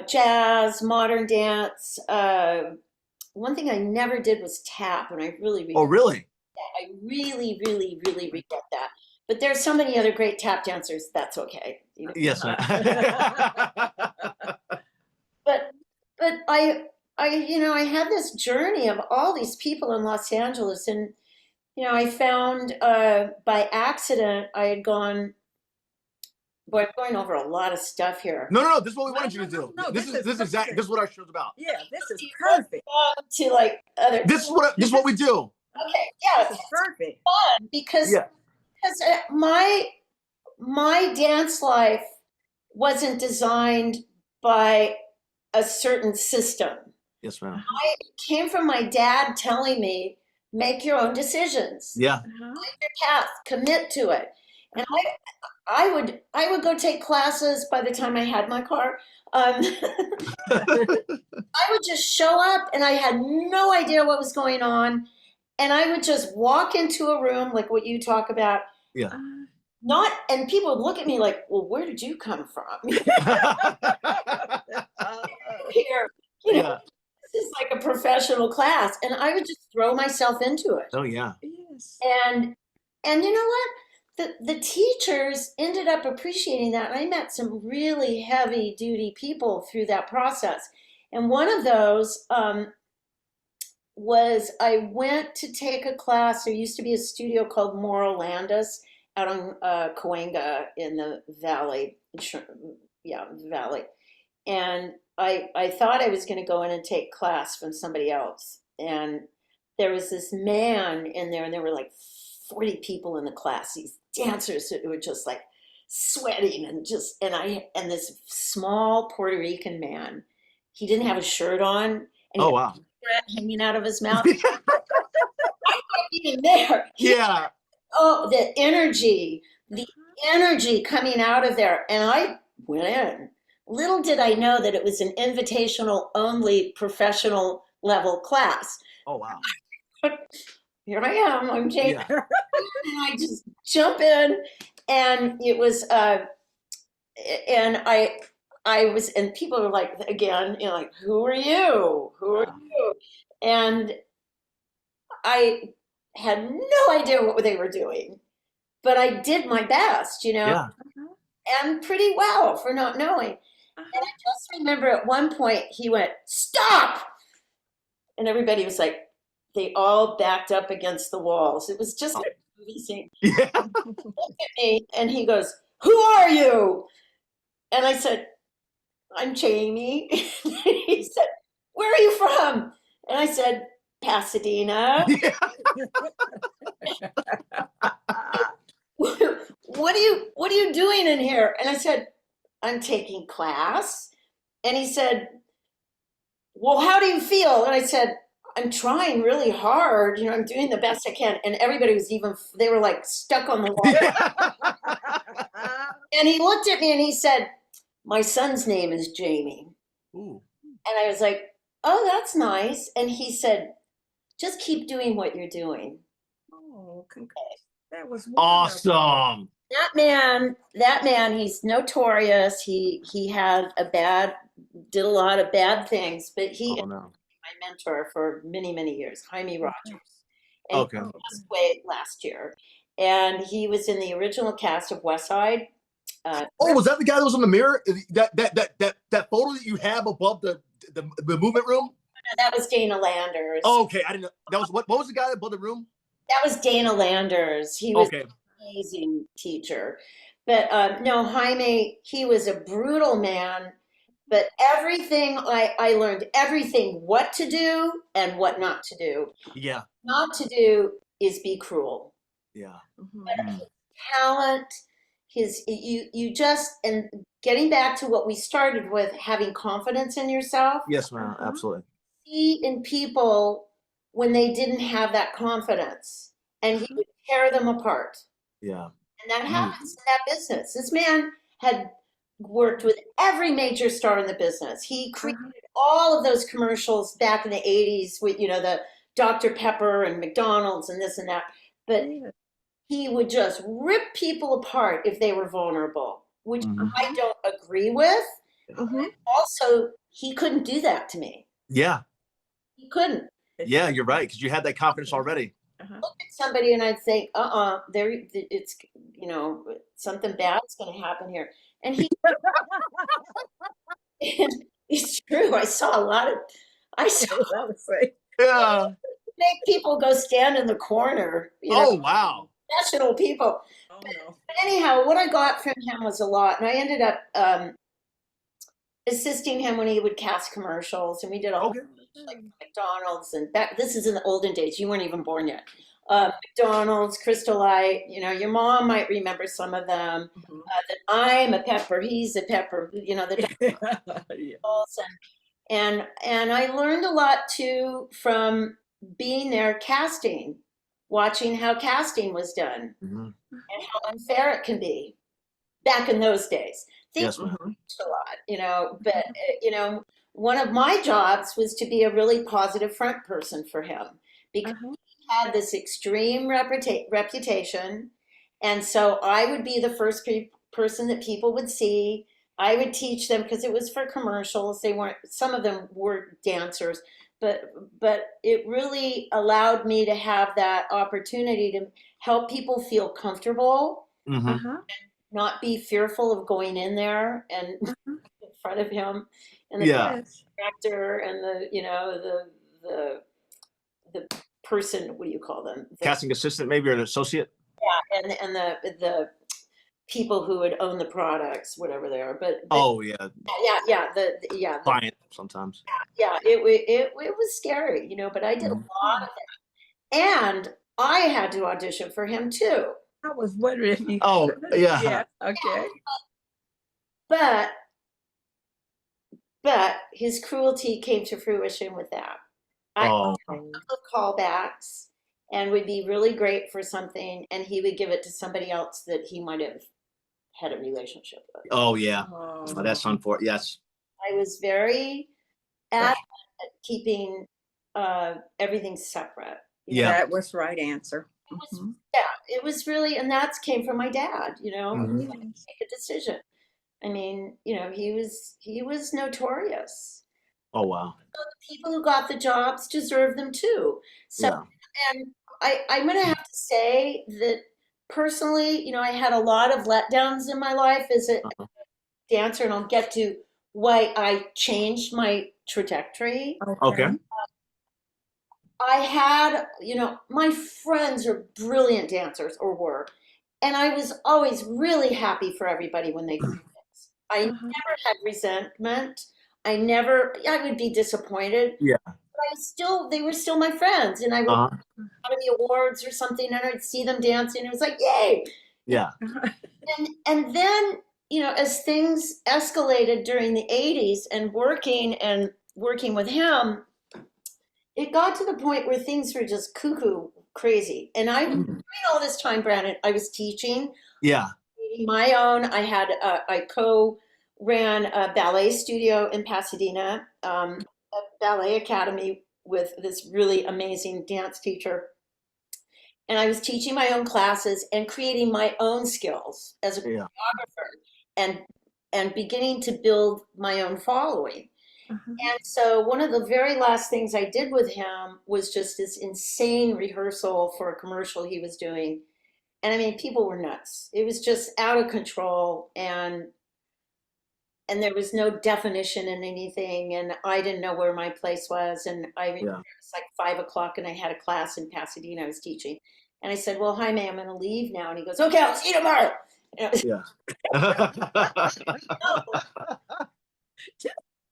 jazz, modern dance. One thing I never did was tap, and I really Oh, really? I really, really, really regret that. But there's so many other great tap dancers. That's okay. You know? Yes, ma'am. But I had this journey of all these people in Los Angeles, and I found by accident I had gone. Boy, I'm going over a lot of stuff here. No. This is what we wanted you to do. No, this is what our show's about. Yeah, this is perfect. To like other. This is what we do. Okay, yeah, This is perfect. fun because my dance life wasn't designed by a certain system. Yes, ma'am. I came from my dad telling me, make your own decisions. Yeah. Find your path, commit to it. And I would go take classes by the time I had my car. I would just show up and I had no idea what was going on. And I would just walk into a room like what you talk about. Yeah. And people would look at me like, well, where did you come from? Here, this is like a professional class. And I would just throw myself into it. Oh, yeah. Yes. And you know what? The teachers ended up appreciating that. And I met some really heavy duty people through that process. And one of those was I went to take a class. There used to be a studio called Moral Landis out on Cahuenga in the Valley. Valley. And I thought I was going to go in and take class from somebody else. And there was this man in there, and there were like 40 people in the class, these dancers that were just like sweating and this small Puerto Rican man, he didn't have a shirt on. And he had a cigarette hanging out of his mouth. I wasn't even there. The energy coming out of there. And I went in. Little did I know that it was an invitational only professional level class. Oh, wow. Here I am, I'm Jane. Yeah. And I just jump in, and it was, and people were like, again, like, who are you? Who are you? And I had no idea what they were doing, but I did my best, and pretty well for not knowing. And I just remember at one point he went, stop! And everybody was like, they all backed up against the walls. It was just a movie scene. Yeah. He looked at me and he goes, who are you? And I said, I'm Jamie. He said, where are you from? And I said, Pasadena. Yeah. What are you doing in here? And I said, I'm taking class. And he said, well, how do you feel? And I said, I'm trying really hard. I'm doing the best I can. And everybody was they were like stuck on the wall. And he looked at me and he said, my son's name is Jamie. Ooh. And I was like, oh, that's nice. And he said, just keep doing what you're doing. Oh, congrats. That was wonderful. Awesome. That man, he's notorious. He did a lot of bad things, but he is my mentor for many, many years, Jaime Rogers. And he passed away last year. And he was in the original cast of West Side. Was that the guy that was on the mirror? That photo that you have above the movement room? That was Dana Landers. Oh, okay, I didn't know. That was what was the guy above the room? That was Dana Landers. He was an amazing teacher. But no, Jaime, he was a brutal man. But everything, I learned everything, what to do and what not to do. Yeah. Not to do is be cruel. Yeah. But his talent, and getting back to what we started with, having confidence in yourself. Yes, ma'am, absolutely. See in people when they didn't have that confidence, and he would tear them apart. Yeah. And that happens in that business. This man had worked with every major star in the business. He created all of those commercials back in the 80s with, the Dr. Pepper and McDonald's and this and that. But he would just rip people apart if they were vulnerable, which I don't agree with. Also, he couldn't do that to me. Yeah. He couldn't. Yeah, you're right, because you had that confidence already. look at somebody and I'd think, there, it's, something bad's going to happen here. And it's true. I saw Yeah. make people go stand in the corner, Oh, wow. professional people. Oh, no. But anyhow, what I got from him was a lot. And I ended up assisting him when he would cast commercials. And we did a whole Okay. like McDonald's. And this is in the olden days. You weren't even born yet. McDonald's, Crystal Light, your mom might remember some of them. That I'm a pepper, he's a pepper, the and I learned a lot too from being there casting, watching how casting was done and how unfair it can be back in those days. Things changed a lot, but one of my jobs was to be a really positive front person for him because he had this extreme reputation. And so I would be the first person that people would see. I would teach them because it was for commercials. Some of them were dancers, but it really allowed me to have that opportunity to help people feel comfortable, not be fearful of going in there and in front of him and the director and the person, what do you call them? Casting assistant, maybe, or an associate. Yeah, and the people who would own the products, whatever they are. But Client sometimes. Yeah, it was scary, but I did a lot of that, and I had to audition for him too. I was wondering if you. Oh, yeah. Okay. But his cruelty came to fruition with that. I took callbacks and would be really great for something, and he would give it to somebody else that he might have had a relationship with. Oh, yeah. That's unfortunate. Yes. I was very adamant at keeping everything separate. That was the right answer. It was really, and that came from my dad, he had to make a decision. I mean, he was notorious. Oh, wow. So the people who got the jobs deserve them too. So, and I'm going to have to say that personally, I had a lot of letdowns in my life as a dancer, and I'll get to why I changed my trajectory. Okay. I had, my friends are brilliant dancers or were, and I was always really happy for everybody when they did things. I never had resentment. I would be disappointed. Yeah. But they were still my friends, and I would Academy Awards or something, and I'd see them dancing. It was like, yay. Yeah. And then, as things escalated during the 80s and working with him, it got to the point where things were just cuckoo crazy. And during all this time, Brandon, I was teaching. Yeah. My own. I co-ran a ballet studio in Pasadena, a ballet academy with this really amazing dance teacher. And I was teaching my own classes and creating my own skills as a choreographer and beginning to build my own following. And so one of the very last things I did with him was just this insane rehearsal for a commercial he was doing. And I mean, people were nuts. It was just out of control, and there was no definition in anything, and I didn't know where my place was. And I remember it was like 5:00 and I had a class in Pasadena I was teaching. And I said, well, hi, ma'am, I'm going to leave now. And he goes, okay, I'll see you tomorrow.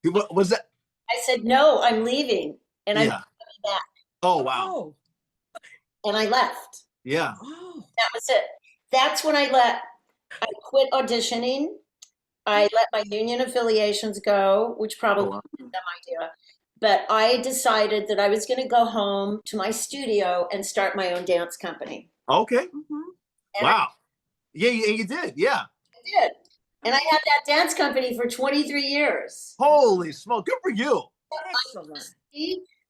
What was that? I said, no, I'm leaving. And I'm coming back. Oh, wow. And I left. Yeah. That was it. That's when I quit auditioning. I let my union affiliations go, which probably wasn't a dumb idea. But I decided that I was going to go home to my studio and start my own dance company. Okay. Wow. You did. Yeah. I did. And I had that dance company for 23 years. Holy smoke. Good for you. Excellent.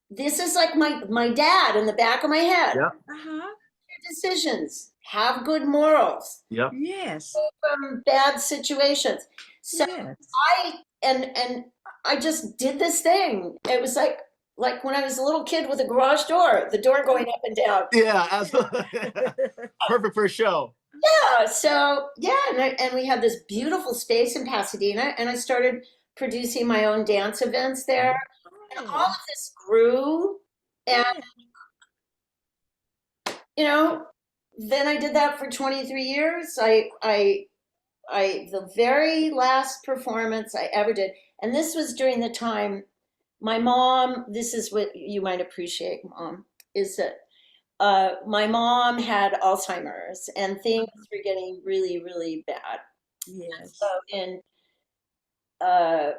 This is like my dad in the back of my head. Yeah. Your decisions. Have good morals. Yep. Yes. From bad situations. So I just did this thing. It was like like when I was a little kid with a garage door, the door going up and down. Yeah, absolutely. Perfect for a show. Yeah, so yeah, and we had this beautiful space in Pasadena, and I started producing my own dance events there. And all of this grew, and you know, then I did that for 23 years. The very last performance I ever did, and this was during the time my mom, this is what you might appreciate, Mom, is that my mom had Alzheimer's and things were getting really, really bad. Yes. So in uh,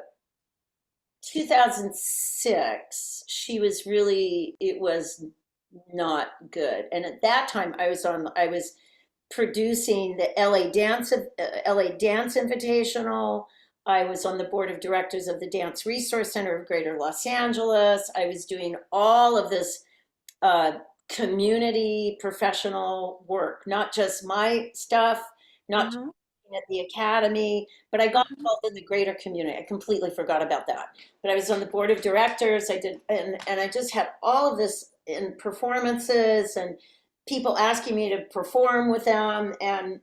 2006, it was not good. And at that time, I was producing the LA Dance Invitational. I was on the board of directors of the Dance Resource Center of Greater Los Angeles. I was doing all of this uh, community professional work, not just my stuff, not just at the academy, but I got involved in the greater community. I completely forgot about that. But I was on the board of directors. I did, and I just had all of this in performances and people asking me to perform with them. And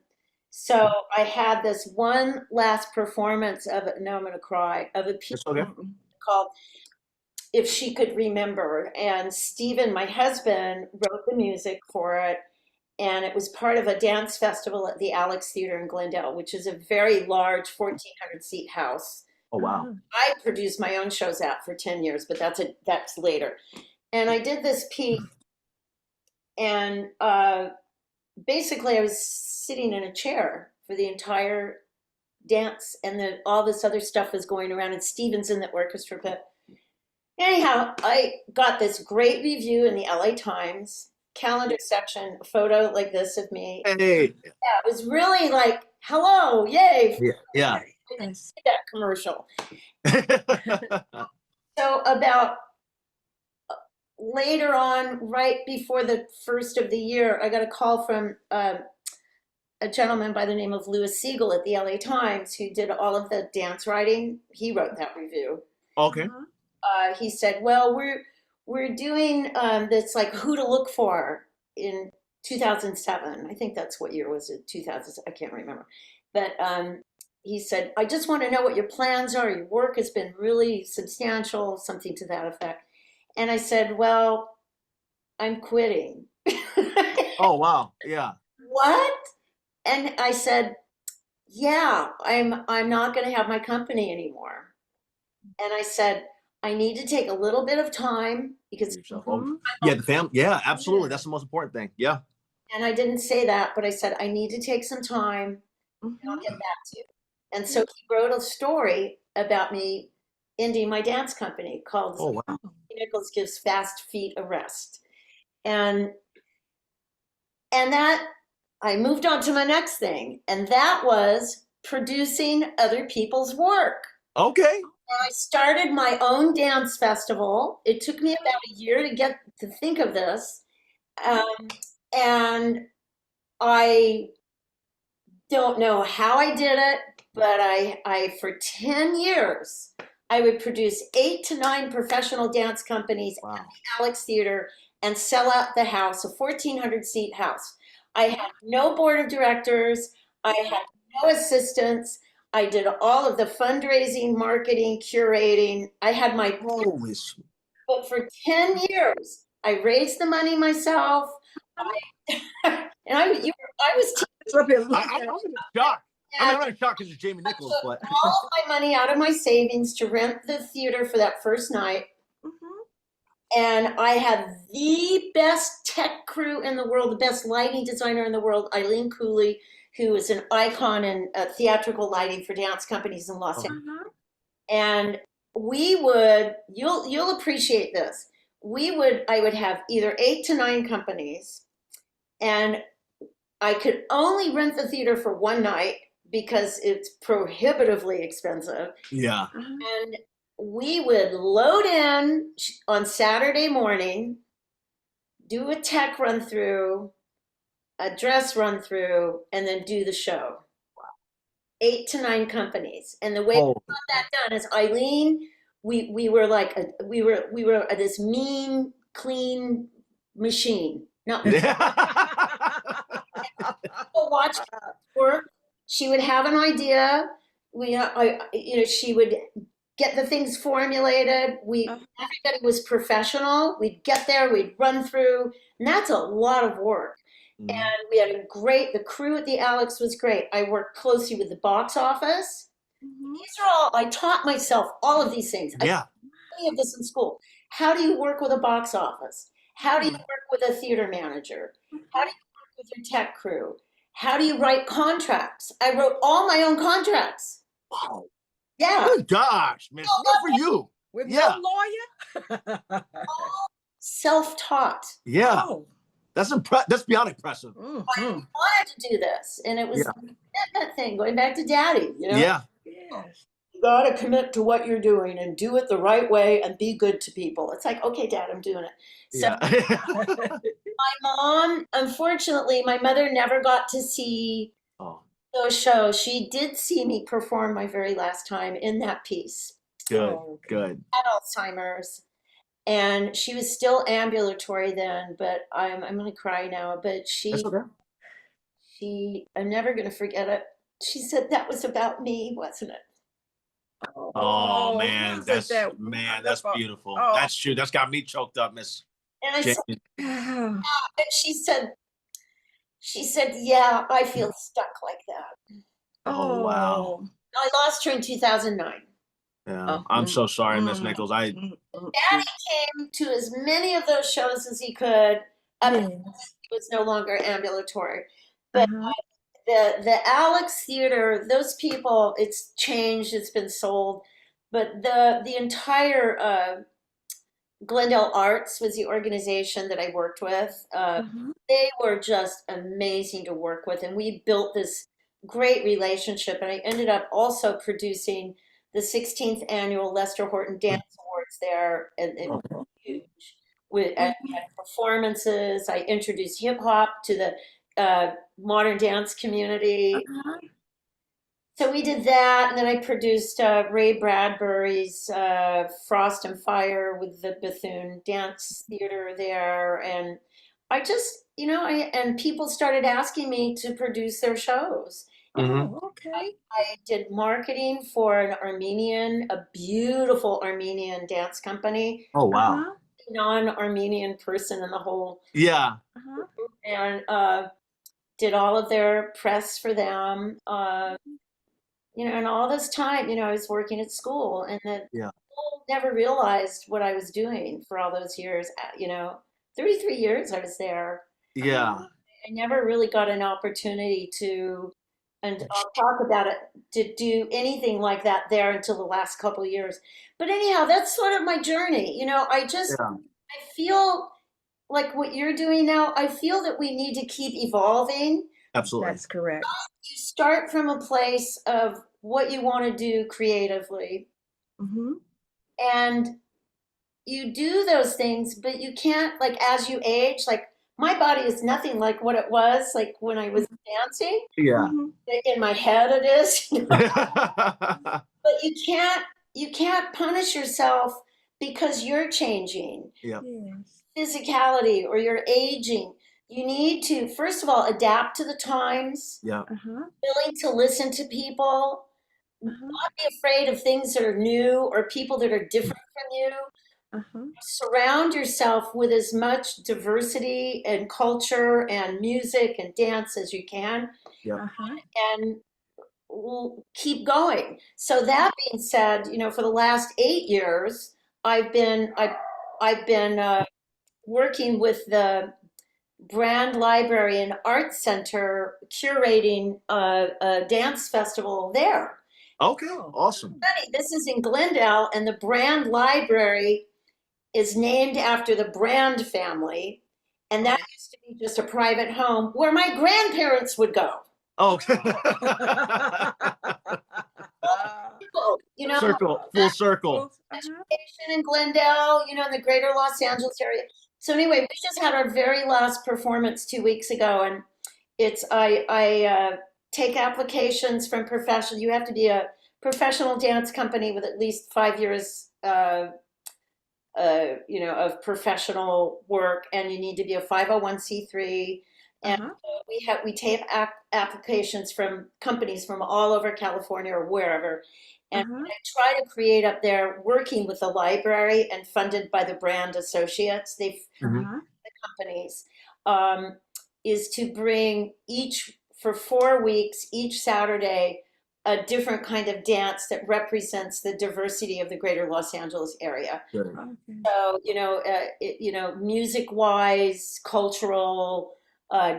so I had this one last performance of it. Now I'm going to cry, of a piece called If She Could Remember. And Stephen, my husband, wrote the music for it. And it was part of a dance festival at the Alex Theater in Glendale, which is a very large 1,400 seat house. Oh, wow. I produced my own shows out for 10 years, but that's later. And I did this piece, and basically I was sitting in a chair for the entire dance, and then all this other stuff was going around, and Steven's in the orchestra pit. Anyhow, I got this great review in the LA Times, calendar section, a photo like this of me. Hey. Yeah, it was really like, hello, yay. Yeah. I didn't see that commercial. So about later on, right before the first of the year, I got a call from a gentleman by the name of Louis Siegel at the LA Times, who did all of the dance writing. He wrote that review. Okay. He said, well, we're doing this, like, who to look for in 2007. I think that's what year was it? 2000. I can't remember. But he said, I just want to know what your plans are. Your work has been really substantial, something to that effect. And I said, well, I'm quitting. Oh, wow. Yeah. What? And I said, yeah, I'm not going to have my company anymore. And I said, I need to take a little bit of time because yeah, the family. Yeah, absolutely. That's the most important thing. Yeah. And I didn't say that, but I said, I need to take some time and I'll get back to you. And so he wrote a story about me ending my dance company called Nichols Gives Fast Feet a Rest. And that I moved on to my next thing, and that was producing other people's work. Okay. I started my own dance festival. It took me about a year to get to think of this. And I don't know how I did it, but I for 10 years, I would produce 8 to 9 professional dance companies at the Alex Theater and sell out the house, a 1,400 seat house. I had no board of directors. I had no assistants. I did all of the fundraising, marketing, curating. I had my but for 10 years, I raised the money myself. I was I'm in shock. I'm not in shock because it's Jamie Nichols, but all my money out of my savings to rent the theater for that first night. And I had the best tech crew in the world, the best lighting designer in the world, Eileen Cooley, who is an icon in theatrical lighting for dance companies in Los Angeles. And we would, you'll appreciate this. I would have either 8 to 9 companies, and I could only rent the theater for one night because it's prohibitively expensive. Yeah. And we would load in on Saturday morning, do a tech run through, a dress run through, and then do the show. 8 to 9 companies. And the way we got that done is Eileen we were like we were this mean, clean machine. Not watch her work. She would have an idea. She would get the things formulated. Everybody was professional. We'd get there, we'd run through, and that's a lot of work. Mhm. And we had the crew at the Alex was great. I worked closely with the box office. I taught myself all of these things. Yeah. I of this in school. How do you work with a box office? How do you work with a theater manager? How do you work with your tech crew? How do you write contracts? I wrote all my own contracts. Wow. Yeah. Good gosh, Miss. Good for you. With Yeah. no lawyer? All self-taught. Yeah. Oh. That's beyond impressive. I wanted to do this, and it was a commitment thing, going back to Daddy. Yeah. Yes. You gotta commit to what you're doing and do it the right way and be good to people. It's like, okay, Dad, I'm doing it. So Yeah. my mom, unfortunately, my mother never got to see Oh, those shows. She did see me perform my very last time in that piece. good. Oh, okay. Good. Had Alzheimer's, and she was still ambulatory then. But I'm gonna cry now. But That's okay. I'm never gonna forget it. She said that was about me, wasn't it? Oh man, wasn't that that's wonderful? beautiful. Oh. That's true. That's got me choked up, Miss And I said, Jamie. and she said, yeah, I feel stuck like that. Oh, wow. I lost her in 2009. Yeah. I'm so sorry, Miss Nichols. Daddy came to as many of those shows as he could. He was no longer ambulatory. But the Alex Theater, those people, it's changed, it's been sold. But the entire Glendale Arts was the organization that I worked with. They were just amazing to work with, and we built this great relationship. And I ended up also producing the 16th annual Lester Horton Dance Awards there, and it was huge. We had performances. I introduced hip hop to the modern dance community. So we did that, and then I produced Ray Bradbury's Frost and Fire with the Bethune Dance Theater there, and I just, and people started asking me to produce their shows. Oh, okay. I did marketing for a beautiful Armenian dance company. Oh wow. Non-Armenian person in the whole. Yeah. And did all of their press for them. And all this time, I was working at school, and people never realized what I was doing for all those years. 33 years I was there. Yeah. I never really got an opportunity to, and I'll talk about it, to do anything like that there until the last couple of years. But anyhow, that's sort of my journey. I feel like what you're doing now, I feel that we need to keep evolving. Absolutely. That's correct. You start from a place of what you want to do creatively. And you do those things, but you can't, like, as you age, like, my body is nothing like what it was, like, when I was dancing. Yeah. In my head it is. But you can't punish yourself because you're changing. Yeah. Physicality, or you're aging. You need to, first of all, adapt to the times. Yeah. Willing to listen to people. Not be afraid of things that are new or people that are different from you. Surround yourself with as much diversity and culture and music and dance as you can. And we'll keep going. So that being said, for the last 8 years, I've been working with the Brand Library and Art Center, curating a dance festival there. Okay, awesome. This is in Glendale, and the Brand Library is named after the Brand family, and that used to be just a private home where my grandparents would go. Okay. Full circle. Education in Glendale, in the greater Los Angeles area. So anyway, we just had our very last performance 2 weeks ago, and I take applications from professionals. You have to be a professional dance company with at least 5 years, of professional work, and you need to be a 501c3. And we take applications from companies from all over California or wherever. And I try to create up there, working with the library and funded by the brand associates. They've the companies, is to bring for 4 weeks, each Saturday, a different kind of dance that represents the diversity of the greater Los Angeles area. Good. So, music wise, cultural,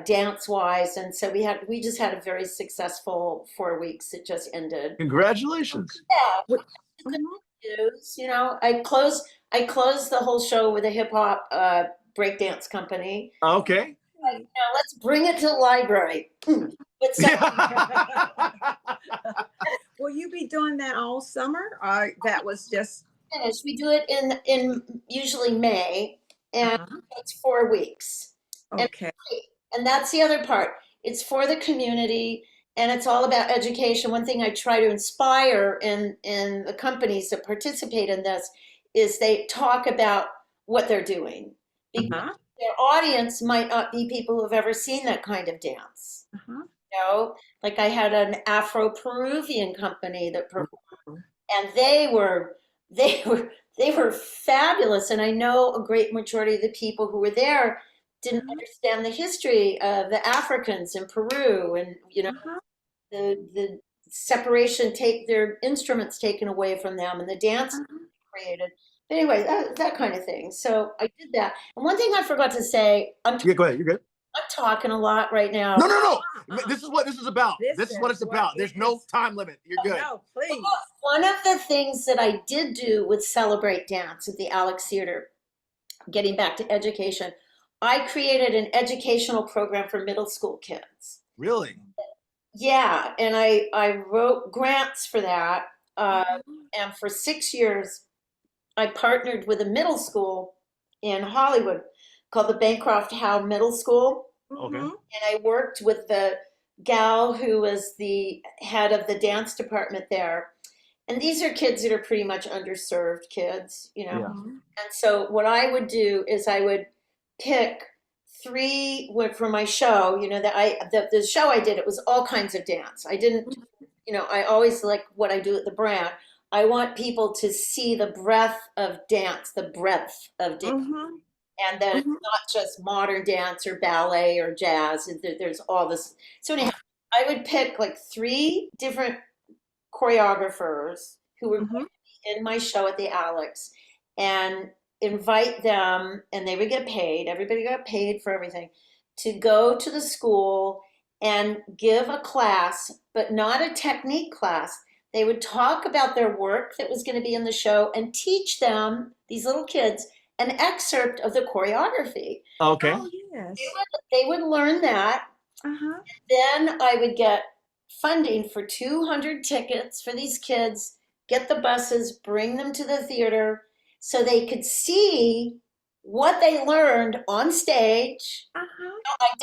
dance wise. And so we just had a very successful 4 weeks. It just ended. Congratulations. Yeah. Good news. I closed the whole show with a hip hop breakdance company. Okay. Now let's bring it to the library. Will you be doing that all summer? Or that was just finished. We do it in usually May, and it's 4 weeks. okay. And that's the other part. It's for the community, and it's all about education. One thing I try to inspire in the companies that participate in this is they talk about what they're doing. Because their audience might not be people who have ever seen that kind of dance. Like I had an Afro-Peruvian company that performed, and they were fabulous. And I know a great majority of the people who were there didn't understand the history of the Africans in Peru, and the separation, take their instruments taken away from them, and the dance created. But anyway, that kind of thing. So I did that. And one thing I forgot to say, go ahead. You're good. I'm talking a lot right now. No. This is what this is about. This is what it's about. There's no time limit. You're good. No, please. One of the things that I did do with Celebrate Dance at the Alex Theater, getting back to education, I created an educational program for middle school kids. Really? Yeah, and I wrote grants for that. And for 6 years, I partnered with a middle school in Hollywood called the Bancroft Howe Middle School. Okay. And I worked with the gal who was the head of the dance department there. And these are kids that are pretty much underserved kids, And so what I would do is I would pick 3 for my show, the show I did, it was all kinds of dance. I didn't, I always like what I do at the brand. I want people to see the breadth of dance. And then it's not just modern dance or ballet or jazz. There's all this. So anyhow, I would pick like 3 different choreographers who were going to be in my show at the Alex and invite them, and they would get paid. Everybody got paid for everything, to go to the school and give a class, but not a technique class. They would talk about their work that was going to be in the show and teach them, these little kids, an excerpt of the choreography. Okay. Oh, yes. They would learn that. Then I would get funding for 200 tickets for these kids, get the buses, bring them to the theater so they could see what they learned on stage,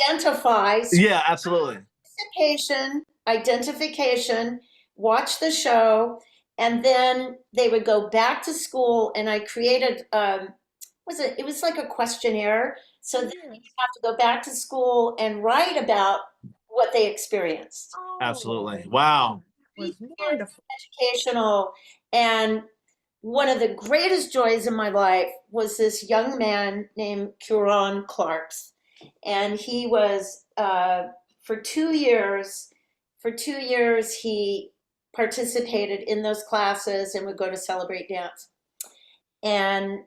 identify. Yeah, absolutely. Identification, watch the show, and then they would go back to school, and I created it was like a questionnaire, so then you have to go back to school and write about what they experienced. Absolutely. Wow. It was wonderful. Educational. And one of the greatest joys in my life was this young man named Curon Clarks, and he was for 2 years he participated in those classes and would go to Celebrate Dance. And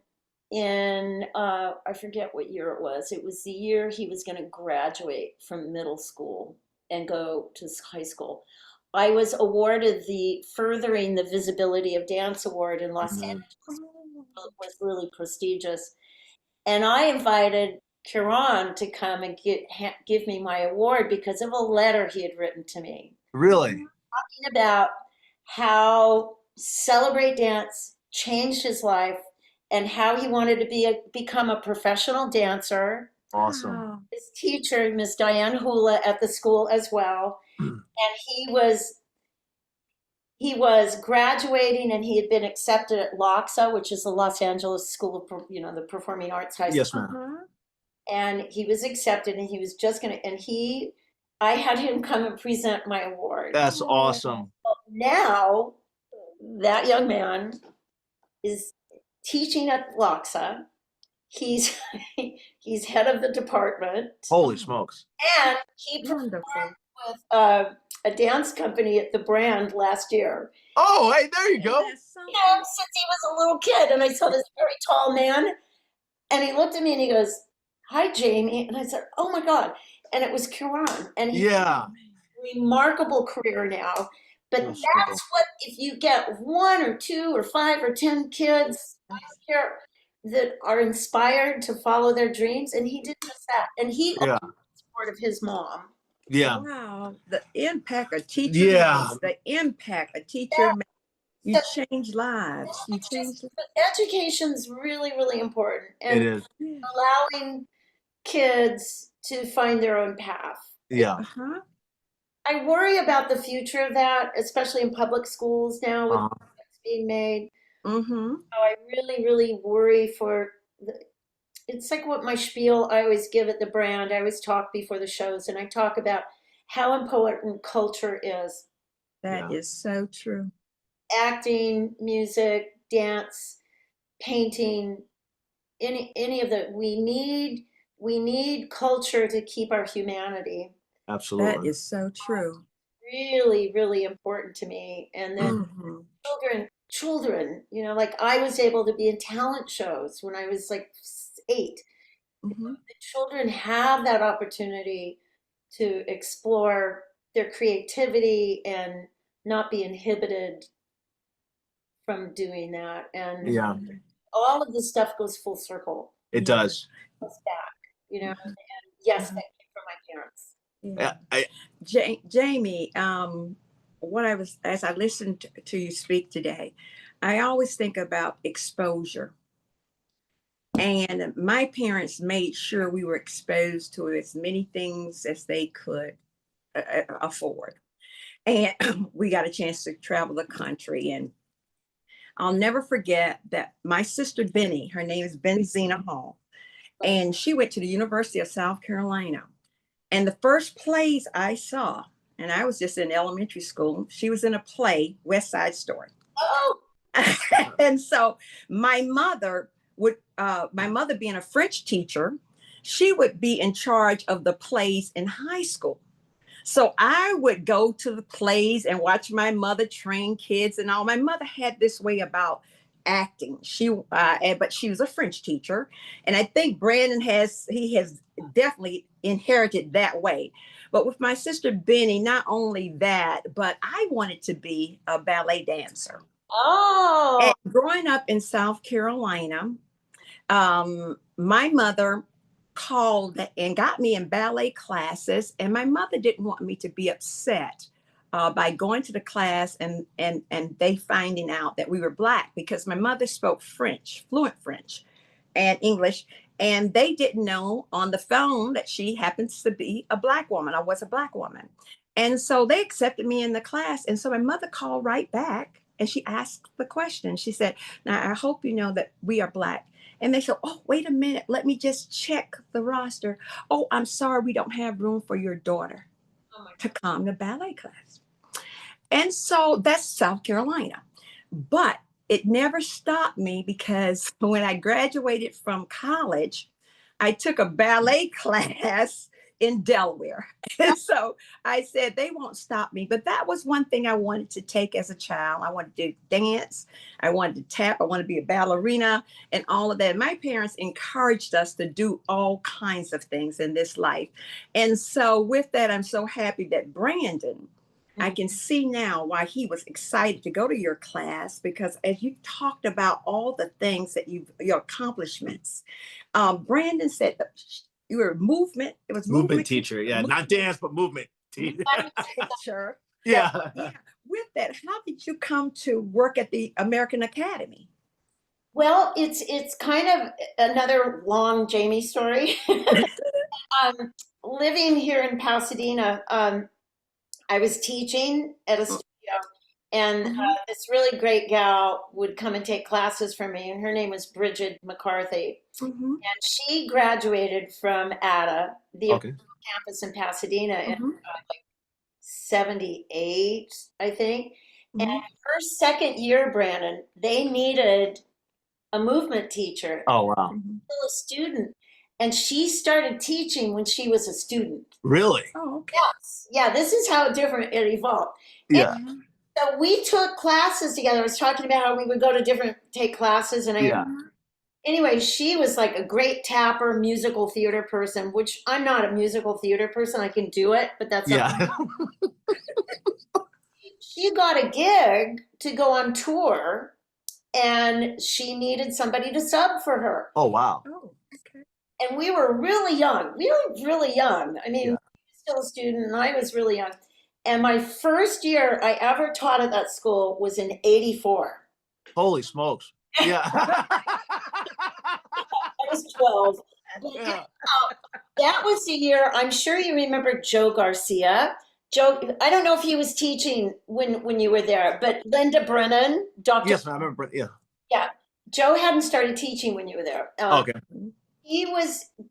in I forget what year it was the year he was going to graduate from middle school and go to high school, I was awarded the Furthering the Visibility of Dance Award in Los Angeles. It was really prestigious, and I invited Curon to come and give me my award because of a letter he had written to me. Really? Talking about how Celebrate Dance changed his life and how he wanted to become a professional dancer. Awesome. His teacher, Miss Diane Hula, at the school as well. And he was graduating and he had been accepted at LACHSA, which is the Los Angeles School of, the Performing Arts High School. Yes, ma'am. Uh-huh. And he was accepted and he was just going to, I had him come and present my award. That's awesome. Now, that young man is teaching at LACHSA. He's he's head of the department. Holy smokes. And he performed Wonderful. with a dance company at the Brand last year. Oh, hey, there you go. That's something. Since he was a little kid, and I saw this very tall man, and he looked at me and he goes, "Hi, Jamie," and I said, "Oh my God!" And it was Kiran, and he Yeah. has a remarkable career now. But That's that's what, if you get 1 or 2 or 5 or 10 kids, I don't care, that are inspired to follow their dreams, and he did just that, and he Yeah. opened the support of his mom. Yeah. Wow, the impact a teacher Yeah. makes, the impact a teacher makes. You change lives. You change. But education's really, really important, It and is. allowing kids to find their own path. Yeah. Uh-huh. I worry about the future of that, especially in public schools now with what's being made. Mm-hmm. I really, really worry it's like what my spiel I always give at the Brand. I always talk before the shows, and I talk about how important culture is. That Yeah. is so true. Acting, music, dance, painting, any of the, we need culture to keep our humanity. Absolutely. That is so true. Really, really important to me. And then Mhm. children, like I was able to be in talent shows when I was like 8. Mhm. The children have that opportunity to explore their creativity and not be inhibited from doing that. And Yeah. all of this stuff goes full circle. It does. It goes back, and yes, Mhm. that came from my parents. Yeah. Jamie, as I listened to you speak today, I always think about exposure. And my parents made sure we were exposed to as many things as they could afford. And we got a chance to travel the country. And I'll never forget that my sister Benny, her name is Benzina Hall, and she went to the University of South Carolina. And the first plays I saw, and I was just in elementary school, she was in a play, West Side Story. Oh, And so my mother being a French teacher, she would be in charge of the plays in high school. So I would go to the plays and watch my mother train kids and all. My mother had this way about acting. But she was a French teacher, and I think Brandon has definitely inherited that way. But with my sister Benny, not only that, but I wanted to be a ballet dancer. oh, And growing up in South Carolina, my mother called and got me in ballet classes, and my mother didn't want me to be upset by going to the class and they finding out that we were Black, because my mother spoke French, fluent French and English, and they didn't know on the phone that she happens to be a Black woman. I was a Black woman. And so they accepted me in the class. And so my mother called right back and she asked the question. She said, "Now, I hope you know that we are Black." And they said, "Oh, wait a minute. Let me just check the roster. Oh, I'm sorry. We don't have room for your daughter to come to ballet class." And so that's South Carolina. But it never stopped me, because when I graduated from college, I took a ballet class in Delaware. And so I said, they won't stop me. But that was one thing I wanted to take as a child. I wanted to dance. I wanted to tap. I wanted to be a ballerina and all of that. My parents encouraged us to do all kinds of things in this life. And so with that, I'm so happy that Brandon, I can see now why he was excited to go to your class, because as you talked about all the things that your accomplishments, Brandon said that you were movement. It was Movement teacher. Yeah. movement Not dance, but movement teacher. teacher. Yeah. Yeah. With that, how did you come to work at the American Academy? well, it's kind of another long Jamie story. Living here in Pasadena, I was teaching at a studio, And this really great gal would come and take classes from me, and her name was Bridget McCarthy. And she graduated from ADA, the Okay. campus in Pasadena, in Mhm. 78, I think. And her second year, Brandon, they needed a movement teacher, Oh, wow. still a student. And she started teaching when she was a student. Really? Oh, okay. Yes. Yeah, this is how different it evolved. Yeah. And so we took classes together. I was talking about how we would go to take classes. And anyway, she was like a great tapper, musical theater person, which I'm not a musical theater person. I can do it, but that's not. Yeah. She got a gig to go on tour, and she needed somebody to sub for her. Oh, wow. Oh, okay. And we were really young. We were really young. I mean, Yeah. still a student, and I was really young. And my first year I ever taught at that school was in '84. Holy smokes. Yeah. I was 12. But, Yeah. that was the year, I'm sure you remember Joe Garcia. Joe, I don't know if he was teaching when you were there, but Linda Brennan, Dr. Yes, I remember. Yeah. Yeah, Joe hadn't started teaching when you were there. Okay.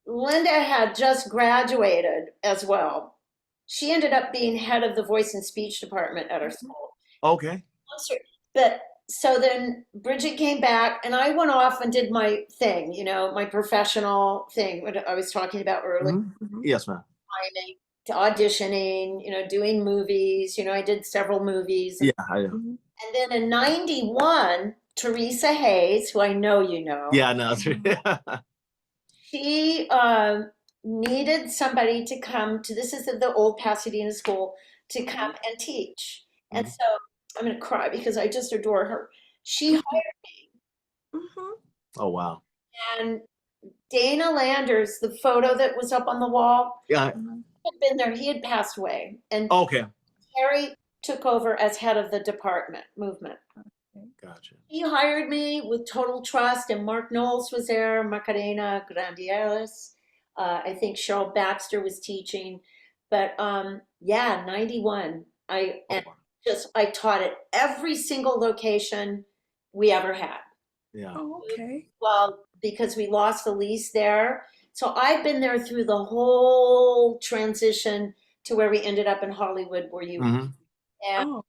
Linda had just graduated as well. She ended up being head of the voice and speech department at our school. Okay. But so then Bridget came back, and I went off and did my thing, my professional thing, what I was talking about earlier, Yes, ma'am. timing, to auditioning, doing movies. I did several movies. Yeah, I do. And then in '91, Teresa Hayes, who I know you know. Yeah, no. She needed somebody to come to, this is the old Pasadena school, to come and teach. And so I'm going to cry because I just adore her. She hired me. Oh, wow. And Dana Landers, the photo that was up on the wall, Yeah. had been there. He had passed away. And Okay. Terry took over as head of the department, movement. Gotcha. He hired me with total trust, and Mark Knowles was there, Macarena Grandieras. I think Cheryl Baxter was teaching. But 91, I taught at every single location we ever had. Yeah. Oh, okay. Well, because we lost the lease there. So I've been there through the whole transition to where we ended up in Hollywood, where you and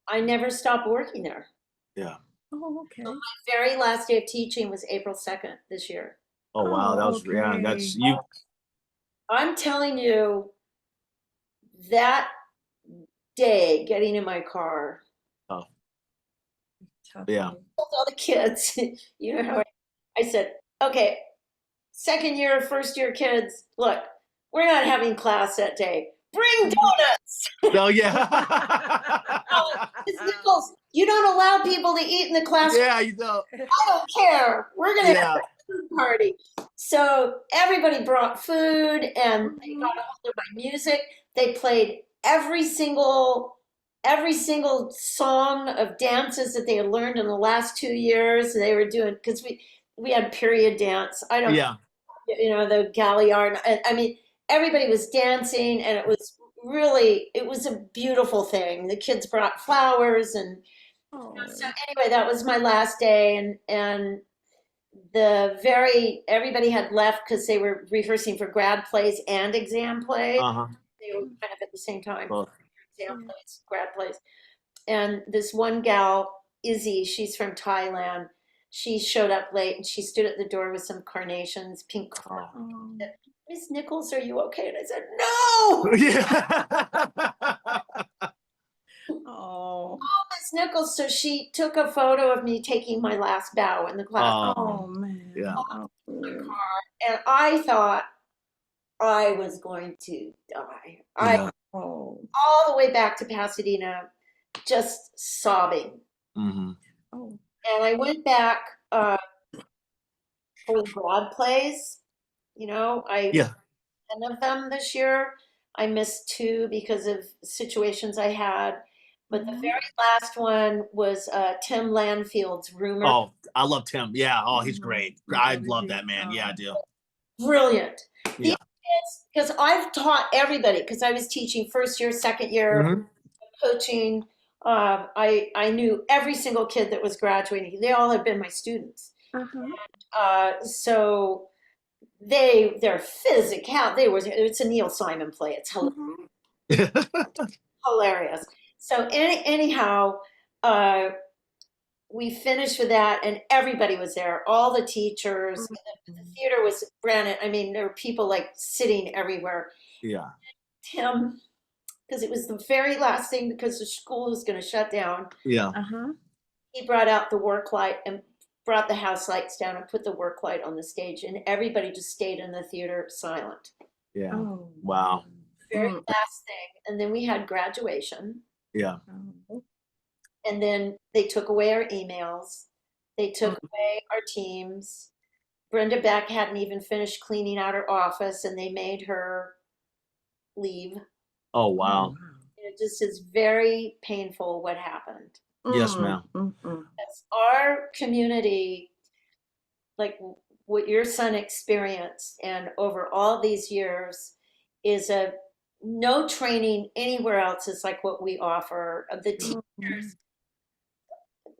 I never stopped working there. Yeah. Oh, okay. So my very last day of teaching was April 2nd this year. Oh, wow. That was, yeah, that's you. I'm telling you, that day getting in my car, Yeah. all the kids, how I said, okay, second year, first year kids, look, we're not having class that day. Bring donuts. Oh, yeah. Ms. Nichols, you don't allow people to eat in the classroom. Yeah, you don't. I don't care. We're going to have a food party. So everybody brought food, and they got a hold of my music. They played every single song of dances that they had learned in the last 2 years. They were doing, because we had period dance. I don't know, the Galliard. I mean, everybody was dancing, and it was a beautiful thing. The kids brought flowers, and so anyway, that was my last day, and everybody had left because they were rehearsing for grad plays and exam plays. They were kind of at the same time. Exam plays, grad plays. And this one gal, Izzy, she's from Thailand. She showed up late, and she stood at the door with some carnations, pink carnations. Miss Nichols, are you okay? And I said, no. Oh, Miss Nichols. So she took a photo of me taking my last bow in the class. Oh, man. Yeah. And I thought I was going to die. All the way back to Pasadena, just sobbing. And I went back for grad plays. 10 of them this year. I missed 2 because of situations I had. But the very last one was Tim Landfield's Rumor. Oh, I love Tim. Yeah. Oh, he's great. I love that man. Yeah, I do. Brilliant. Yeah. Because I've taught everybody, because I was teaching first year, second year, coaching I knew every single kid that was graduating. They all had been my students. So their physical, it's a Neil Simon play. It's hilarious. So anyhow, we finished with that, and everybody was there. All the teachers. The theater was brand. I mean, there were people like sitting everywhere. Yeah. Tim, because it was the very last thing, because the school was going to shut down. Yeah. He brought out the work light and brought the house lights down and put the work light on the stage, and everybody just stayed in the theater silent. Yeah. Oh. Wow. Very last thing. And then we had graduation. Yeah. And then they took away our emails. They took away our teams. Brenda Beck hadn't even finished cleaning out her office, and they made her leave. Oh, wow. It just is very painful what happened. Yes, ma'am. Our community, like what your son experienced, and over all these years, is no training anywhere else is like what we offer. The teachers,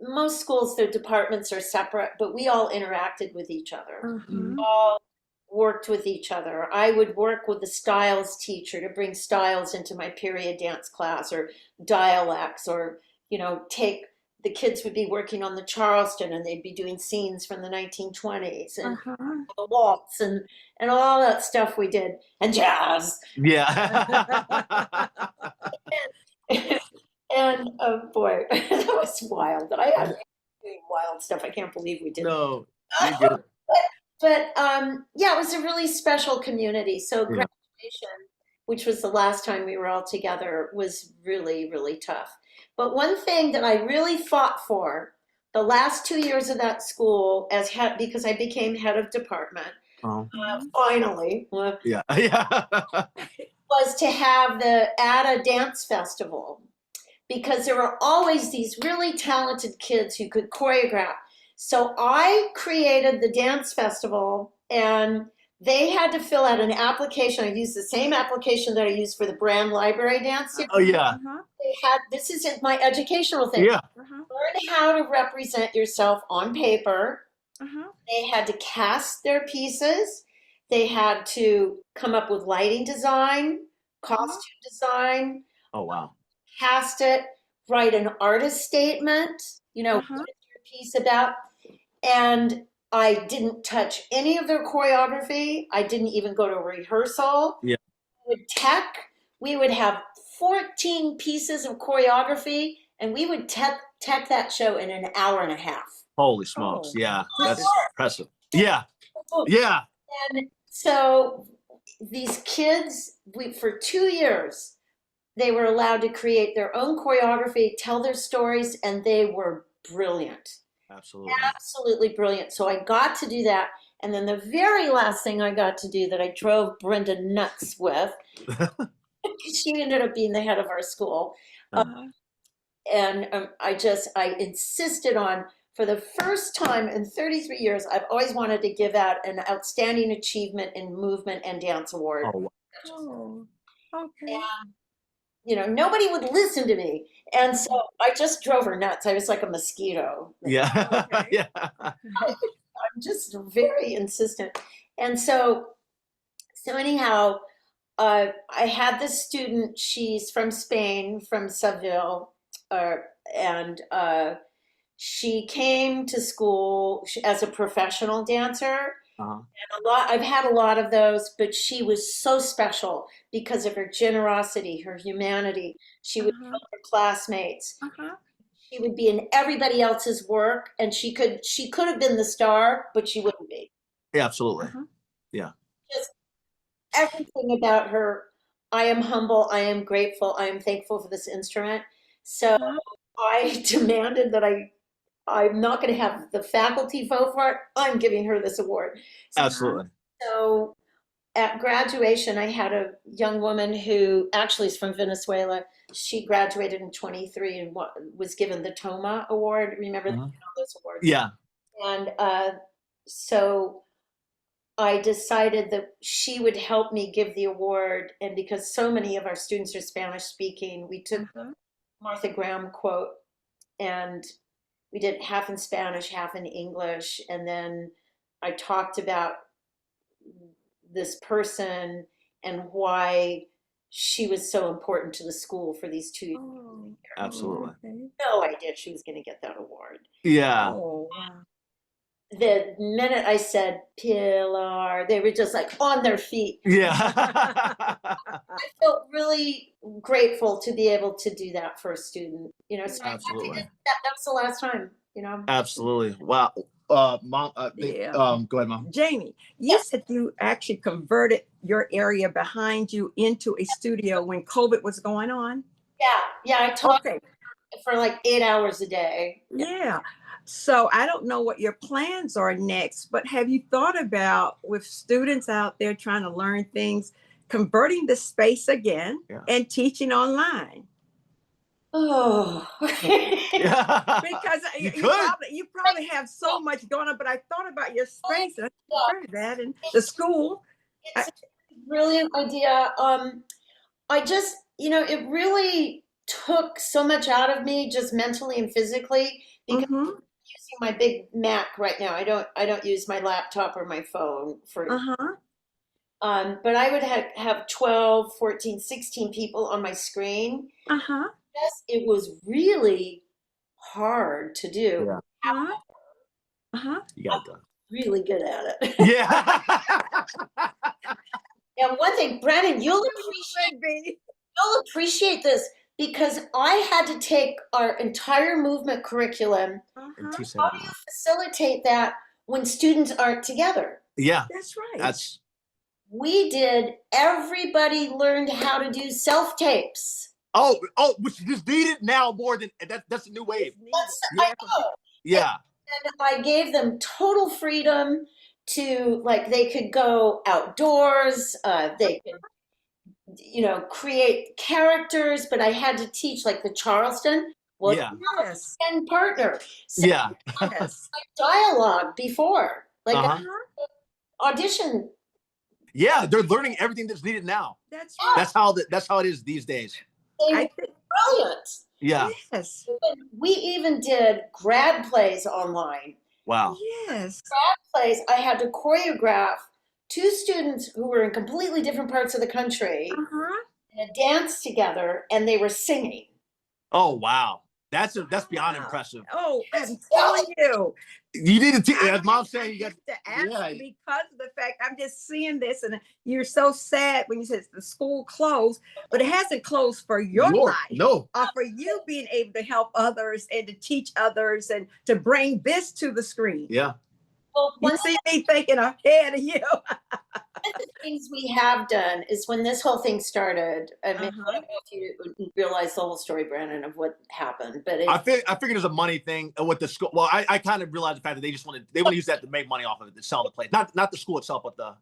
most schools, their departments are separate, but we all interacted with each other. All worked with each other. I would work with the styles teacher to bring styles into my period dance class, or dialects, or the kids would be working on the Charleston, and they'd be doing scenes from the 1920s, and the waltz and all that stuff we did, and jazz. Yeah. And oh boy, that was wild. I had doing wild stuff. I can't believe we did. No, you did. But yeah, it was a really special community. So graduation, which was the last time we were all together, was really, really tough. But one thing that I really fought for the last 2 years of that school, because I became head of department, finally, was to add a dance festival, because there were always these really talented kids who could choreograph. So I created the dance festival, and they had to fill out an application. I used the same application that I used for the Brand Library dance. Oh, yeah. This is my educational thing. Yeah. Learn how to represent yourself on paper. They had to cast their pieces. They had to come up with lighting design, costume design. Oh, wow. Cast it, write an artist statement, what is your piece about? And I didn't touch any of their choreography. I didn't even go to rehearsal. Yeah. We would have 14 pieces of choreography, and we would tech that show in an hour and a half. Holy smokes. Yeah, that's impressive. Yeah. Yeah. And so these kids, for 2 years, they were allowed to create their own choreography, tell their stories, and they were brilliant. Absolutely. Absolutely brilliant. So I got to do that. And then the very last thing I got to do that I drove Brenda nuts with, she ended up being the head of our school. And I insisted on, for the first time in 33 years, I've always wanted to give out an outstanding achievement in movement and dance award. Oh, okay. And, nobody would listen to me. And so I just drove her nuts. I was like a mosquito. Yeah. Yeah. I'm just very insistent. And so anyhow, I had this student, she's from Spain, from Seville, and she came to school as a professional dancer. And I've had a lot of those, but she was so special because of her generosity, her humanity. She would help her classmates. She would be in everybody else's work, and she could have been the star, but she wouldn't be. Yeah, absolutely. Yeah. Just everything about her. I am humble. I am grateful. I am thankful for this instrument. So I demanded that I'm not going to have the faculty vote for it. I'm giving her this award. Absolutely. So at graduation, I had a young woman who actually is from Venezuela. She graduated in 23 and was given the Toma Award. Remember those awards? Yeah. And so I decided that she would help me give the award. And because so many of our students are Spanish speaking, we took Martha Graham quote, and we did half in Spanish, half in English, and then I talked about this person and why she was so important to the school for these 2 years. Oh, Absolutely. okay. No idea she was going to get that award. Yeah. Oh, wow. The minute I said Pilar, they were just like on their feet. Yeah. I felt really grateful to be able to do that for a student, you know. So Absolutely. that was the last time, you know. Absolutely. Wow. Mom, Yeah. go ahead, Mom. Jamie, you said you actually converted your area behind you into a studio when COVID was going on. Yeah, I taught Okay. for like 8 hours a day. Yeah. So I don't know what your plans are next, but have you thought about, with students out there trying to learn things, converting the space again and teaching online? Oh. Yeah. Because You you probably have so much going on, but I thought about your space and I converted that and the school. It's a brilliant idea. I just, you know, it really took so much out of me just mentally and physically because I'm using my big Mac right now. I don't use my laptop or my phone for but I would have 12, 14, 16 people on my screen. Yes, it was really hard to do. You got it done. Really good at it. Yeah. And one thing, Brandon, you'll appreciate this because I had to take our entire movement curriculum. And teach How do you facilitate that when students aren't together? Yeah. That's right. We did, everybody learned how to do self-tapes. Oh, which is needed now more than that's a new wave. I know. Yeah. And I gave them total freedom to, like, they could go outdoors, they could, you know, create characters, but I had to teach like the Charleston. Well, yes. And partner. So Yeah. yes. Dialogue before, like audition. Yeah, they're learning everything that's needed now. That's right. That's how it is these days. They were brilliant. Yeah. Yes. We even did grad plays online. Wow. Yes. Grad plays, I had to choreograph 2 students who were in completely different parts of the country in a dance together, and they were singing. Oh wow, that's beyond impressive. Oh, I'm telling you. You need to, as Mom's saying, you got to ask you because of the fact I'm just seeing this, and you're so sad when you said the school closed, but it hasn't closed for your life. No. For you being able to help others and to teach others and to bring this to the screen. Yeah. Well, you see me thinking ahead of you. One of the things we have done is when this whole thing started, I mean, I don't know if you realize the whole story, Brandon, of what happened, but I figured it's a money thing with the school. Well, I kind of realized the fact that they want to use that to make money off of it, to sell the place, not the school itself, but the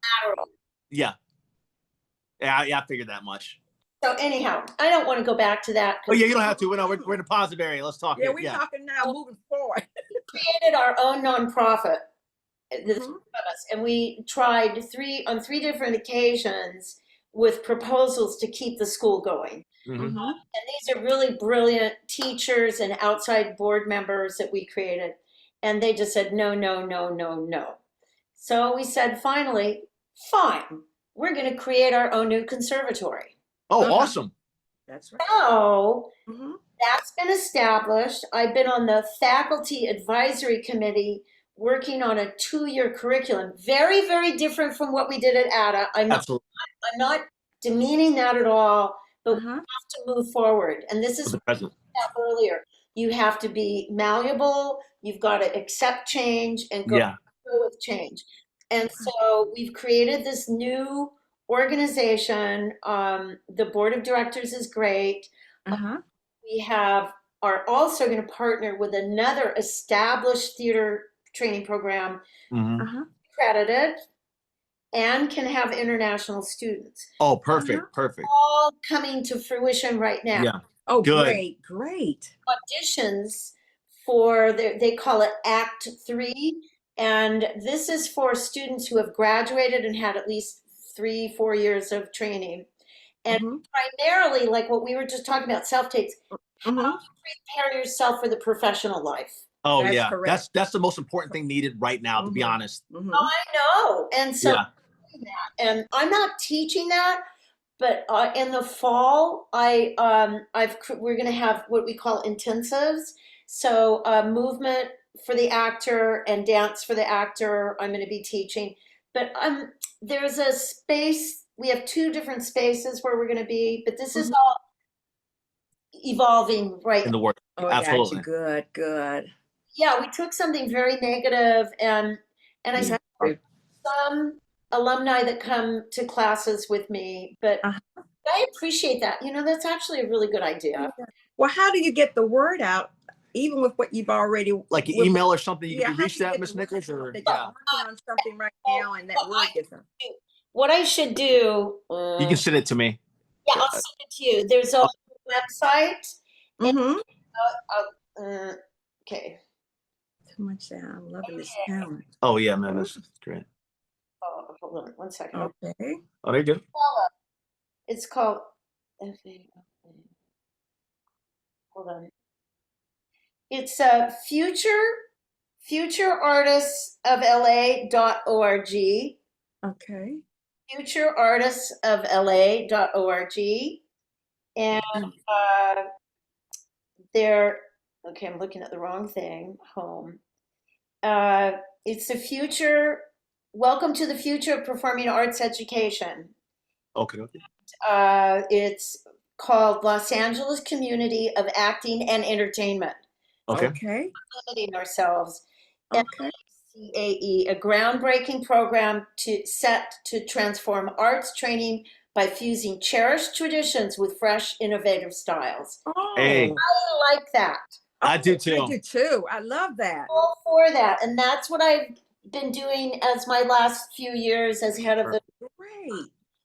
yeah, I figured that much. So anyhow, I don't want to go back to that. Oh yeah, you don't have to. We're in a positive area. Let's talk. Yeah, we're talking now, moving forward. We created our own nonprofit. And we tried on three different occasions with proposals to keep the school going. And these are really brilliant teachers and outside board members that we created. And they just said, no, no, no, no, no. So we said, finally, fine, we're going to create our own new conservatory. Oh, awesome. That's right. So that's been established. I've been on the faculty advisory committee working on a 2-year curriculum, very, very different from what we did at ADA. I'm not demeaning that at all, but we have to move forward. And this is what I said earlier. You have to be malleable. You've got to accept change and go with change. And so we've created this new organization. The board of directors is great. We are also going to partner with another established theater training program, accredited, and can have international students. Oh, perfect. All coming to fruition right now. Yeah. Oh, good. Great. Auditions for they call it Act 3, and this is for students who have graduated and had at least 3-4 years of training. And primarily, like what we were just talking about, self-tapes, Mhm. Prepare yourself for the professional life. Oh That's yeah, correct. that's the most important thing needed right now, to be Mhm. honest. Oh, Mhm. I know. And so, Yeah. and I'm not teaching that, but in the fall, we're going to have what we call intensives. So movement for the actor and dance for the actor. I'm going to be teaching, but there's a space. We have two different spaces where we're going to be, but this is Mhm. all evolving right. In the work. Oh, I got you. Absolutely. Good, good. Yeah, we took something very negative and I You said have to. some alumni that come to classes with me, but Uh-huh. I appreciate that. That's actually a really good idea. Well, how do you get the word out, even with what you've already Like an with, email or something, you yeah, can how reach do you that, get Miss the word Nichols, out or that yeah. you're working on something right Well, now and that well, word gets out? what I should do, You can send it to me. yeah, I'll send it to you. There's a website. And, Mm-hmm. okay. Too much sound. I'm loving this talent. Oh yeah, man, that's great. Oh, hold on one second. Okay. Oh, there you go. It's called, hold on. It's futureartistsofla.org. Okay. Futureartistsofla.org. And they're, okay, I'm looking at the wrong thing. Home. It's the future. Welcome to the future of performing arts education. Okay. It's called Los Angeles Community of Acting and Entertainment. Okay. Okay. Limiting ourselves. Okay. CAE, a groundbreaking program set to transform arts training by fusing cherished traditions with fresh, innovative styles. Hey, Oh, I like that. I do I too. do too. I love that. All for that, and that's what I've been doing as my last few years as head of the. Great.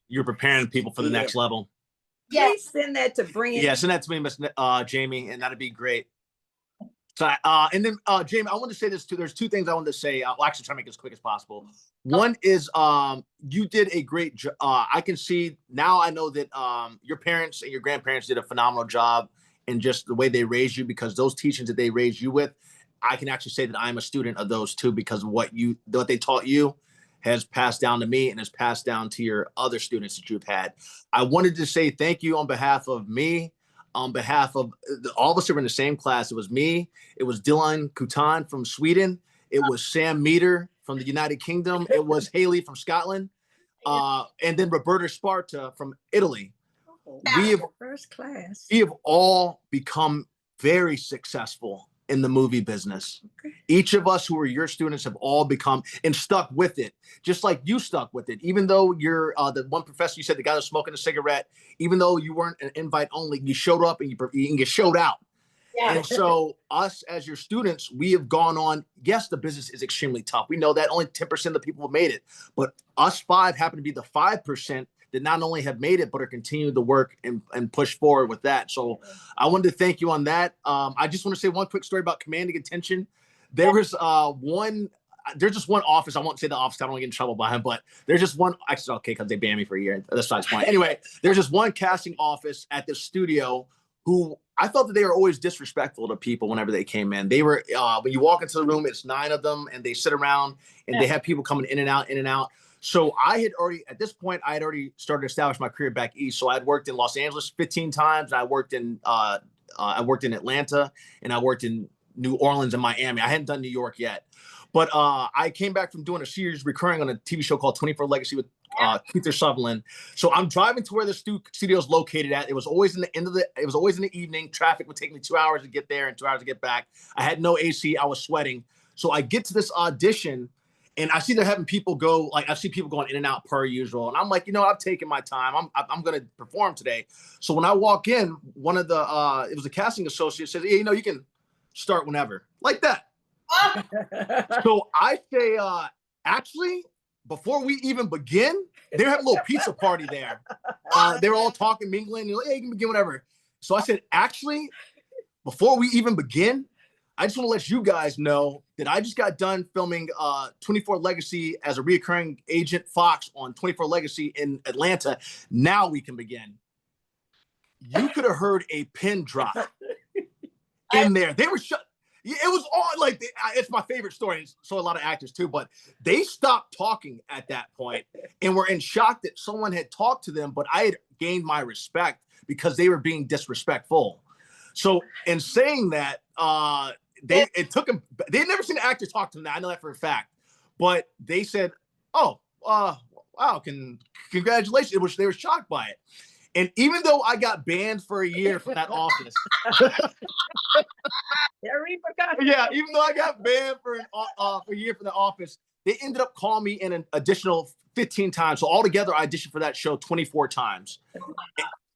You're preparing people for the next level. Yeah. Please send that to Brandon. Yeah, send that to me, Miss Jamie, and that'd be great. So, and then Jamie, I wanted to say this too. There's two things I wanted to say. I'll actually try to make it as quick as possible. One is you did a great job. I can see now. I know that your parents and your grandparents did a phenomenal job in just the way they raised you, because those teachings that they raised you with, I can actually say that I'm a student of those too, because what they taught you has passed down to me and has passed down to your other students that you've had. I wanted to say thank you on behalf of me, on behalf of all of us who were in the same class. It was me, it was Dylan Kutan from Sweden, it was Sam Meter from the United Kingdom, it was Haley from Scotland, and then Roberta Sparta from Italy. We have first class. We have all become very successful in the movie business. Okay. Each of us who are your students have all become and stuck with it, just like you stuck with it. Even though you're the one professor you said, the guy was smoking a cigarette, even though you weren't an invite only, you showed up and you showed out. Yeah. And so us as your students, we have gone on. Yes, the business is extremely tough. We know that only 10% of the people have made it, but us five happen to be the 5% that not only have made it, but are continuing to work and push forward with that. So I wanted to thank you on that. I just want to say one quick story about commanding attention. There was there's just one office. I won't say the office. I don't want to get in trouble by him, but there's just one. Actually, okay, because they banned me for a year. That's not fine. Anyway, there's just one casting office at the studio who I felt that they were always disrespectful to people whenever they came in. They were, when you walk into the room, it's 9 of them and they sit around and they have people coming in and out, in and out. So I had already, at this point, I had already started to establish my career back east. So I'd worked in Los Angeles 15 times. And I worked in Atlanta, and I worked in New Orleans and Miami. I hadn't done New York yet. But I came back from doing a series recurring on a TV show called 24 Legacy with Keith Sutherland. So I'm driving to where the studio is located at. It was always in the evening. Traffic would take me 2 hours to get there and 2 hours to get back. I had no AC. I was sweating. So I get to this audition and I see they're having people go, like I see people going in and out per usual. And I'm like, I've taken my time. I'm going to perform today. So when I walk in, one of the, it was a casting associate says, yeah, you can start whenever, like that. So I say, actually, before we even begin, they're having a little pizza party there. They're all talking, mingling, and like, hey, you can begin whatever. So I said, actually, before we even begin, I just want to let you guys know that I just got done filming 24 Legacy as a reoccurring agent Fox on 24 Legacy in Atlanta. Now we can begin. You could have heard a pin drop. in there. They were shut. It was all like, it's my favorite story. So a lot of actors too, but they stopped talking at that point and were in shock that someone had talked to them, but I had gained my respect because they were being disrespectful. So in saying that, it took them, they had never seen an actor talk to them. I know that for a fact, but they said, oh, wow, congratulations. They were shocked by it. And even though I got banned for a year from that office, yeah, even though I got banned for a year from the office, they ended up calling me in an additional 15 times. So altogether, I auditioned for that show 24 times.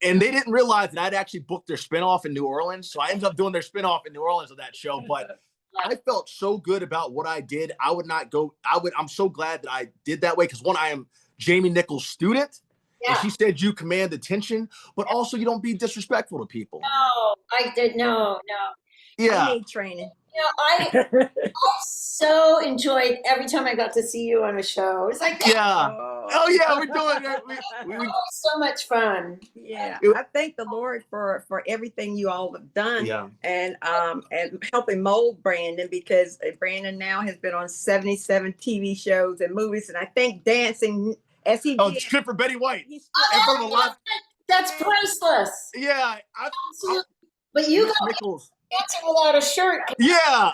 And they didn't realize that I'd actually booked their spinoff in New Orleans. So I ended up doing their spinoff in New Orleans of that show. But I felt so good about what I did. I'm so glad that I did that way. Because one, I am Jamie Nichols' student. Yeah. And she said you command attention, but also you don't be disrespectful to people. No, I did. No. Yeah. I need training. I so enjoyed every time I got to see you on a show. It's like, yeah. Oh yeah, we're doing it. It was so much fun. Yeah. I thank the Lord for everything you all have done. Yeah. And helping mold Brandon, because Brandon now has been on 77 TV shows and movies, and I think dancing as he did. Script for Betty White. That's priceless. Yeah. But you got Nichols dancing without a shirt. Yeah.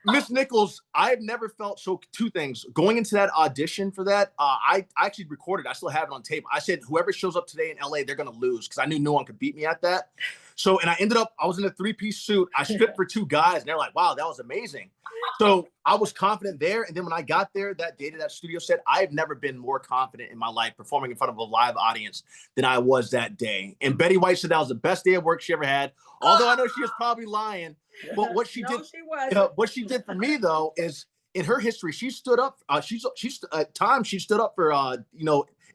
Miss Nichols, I've never felt two things. Going into that audition for that, I actually recorded. I still have it on tape. I said, whoever shows up today in LA, they're going to lose, because I knew no one could beat me at that. So, and I was in a 3-piece suit. I stripped for 2 guys, and they're like, wow, that was amazing. So I was confident there. And then when I got there that day to that studio set, I've never been more confident in my life performing in front of a live audience than I was that day. And Betty White said that was the best day of work she ever had. Although I know she was probably lying, but what she did, what she did for me though, is in her history, she stood up. At times she stood up for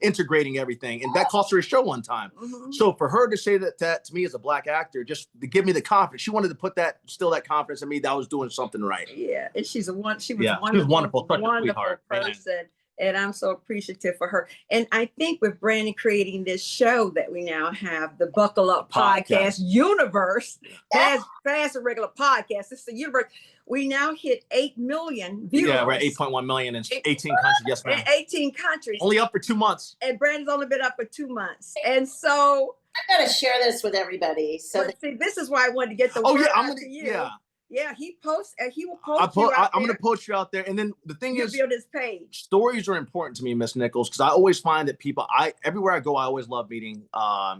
integrating everything, and that cost her a show one time. Mm-hmm. So for her to say that to me as a Black actor, just to give me the confidence, she wanted to put that confidence in me that I was doing something right. Yeah, and she was wonderful, such a wonderful person. And I'm so appreciative for her. And I think with Brandon creating this show that we now have, the Buckle Up Podcast Universe, past a regular podcast, it's the universe. We now hit 8 million viewers. Yeah, we're at 8.1 million in 18 countries. Yes, ma'am. 18 countries. Only up for 2 months. And Brandon's only been up for 2 months. And so I gotta share this with everybody. So see, this is why I wanted to get the word out to you. Yeah, he posts, and he will post you out there. I'm going to post you out there. And then the thing is, build his page. Stories are important to me, Miss Nichols, because I always find that people, everywhere I go, I always love meeting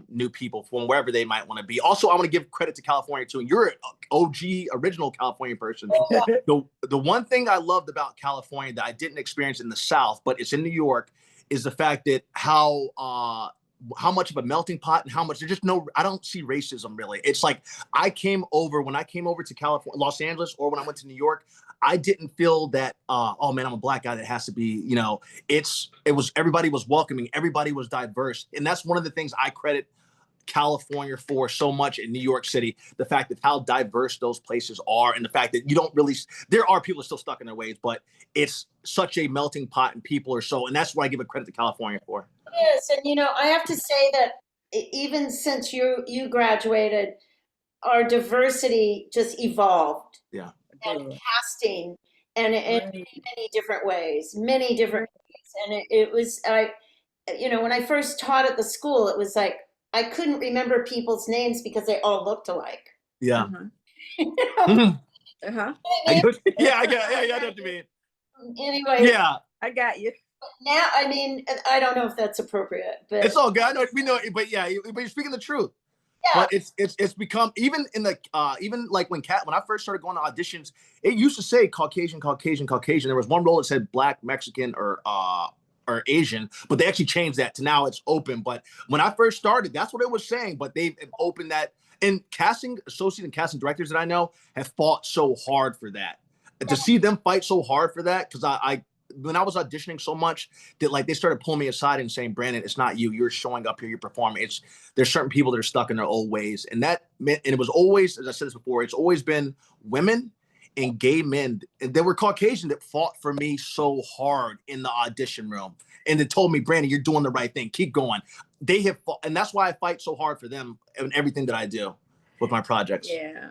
new people from wherever they might want to be. Also, I want to give credit to California too. And you're an OG, original California person. The one thing I loved about California that I didn't experience in the South, but it's in New York, is the fact that how much of a melting pot and how much I don't see racism really. It's like when I came over to California, Los Angeles, or when I went to New York, I didn't feel that, oh man, I'm a Black guy that has to be, everybody was welcoming, everybody was diverse. And that's one of the things I credit California for so much in New York City, the fact that how diverse those places are, and the fact that there are people still stuck in their ways, but it's such a melting pot and people are and that's what I give a credit to California for. Yes, and I have to say that even since you graduated, our diversity just evolved. Yeah. And casting, and in many different ways. And it was, when I first taught at the school, it was like, I couldn't remember people's names because they all looked alike. Yeah. Uh-huh. Uh-huh. Yeah, I know what you mean. Anyway. Yeah. I got you. Now, I don't know if that's appropriate, but it's all good. I know we know, but yeah, but you're speaking the truth. Yeah. But it's become, even in the even like when I first started going to auditions, it used to say Caucasian. There was one role that said Black, Mexican, or Asian, but they actually changed that to now it's open. But when I first started, that's what it was saying. But they've opened that, and casting associates and casting directors that I know have fought so hard for that. To see them fight so hard for that, because when I was auditioning so much that they started pulling me aside and saying, Brandon, it's not you. You're showing up here. You're performing. There's certain people that are stuck in their old ways. And it was always, as I said this before, it's always been women and gay men. And there were Caucasian that fought for me so hard in the audition room. And they told me, Brandon, you're doing the right thing. Keep going. They have fought, and that's why I fight so hard for them in everything that I do. with my projects. Yeah.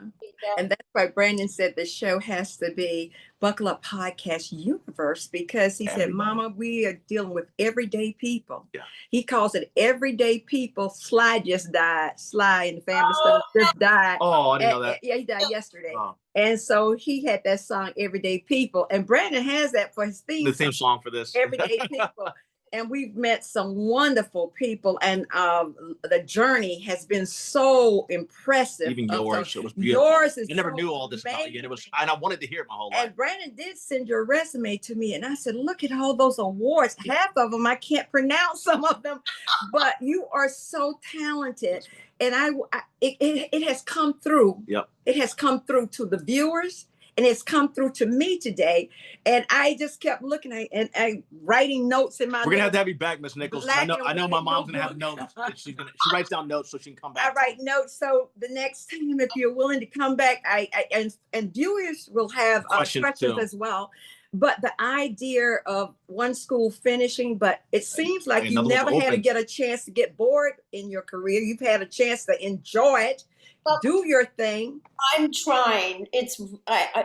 And that's why Brandon said the show has to be Buckle Up Podcast Universe, because he said, Mama, we are dealing with everyday people. Yeah. He calls it everyday people. Sly just died. Sly and the family stuff just died. Oh, I didn't know that. Yeah, he died yesterday. Oh. And so he had that song, Everyday People. And Brandon has that for his theme. The theme song for this. Everyday People. And we've met some wonderful people, and the journey has been so impressive. Even yours, it was beautiful. Yours is I never so knew all this about you. And I wanted to hear it my whole life. And Brandon did send your resume to me, and I said, "Look at all those awards. Half of them I can't pronounce, some of them, but you are so talented." And it has come through. Yep. It has come through to the viewers. And it's come through to me today. And I just kept looking at it and writing notes in my. We're going to have you back, Miss Nichols. I know my mom's going to have notes. She writes down notes so she can come back. I write notes. So the next time, if you're willing to come back, and viewers will have questions as well. But the idea of one school finishing, but it seems like you never had to get a chance to get bored in your career. You've had a chance to enjoy it. Well, do your thing. I'm trying.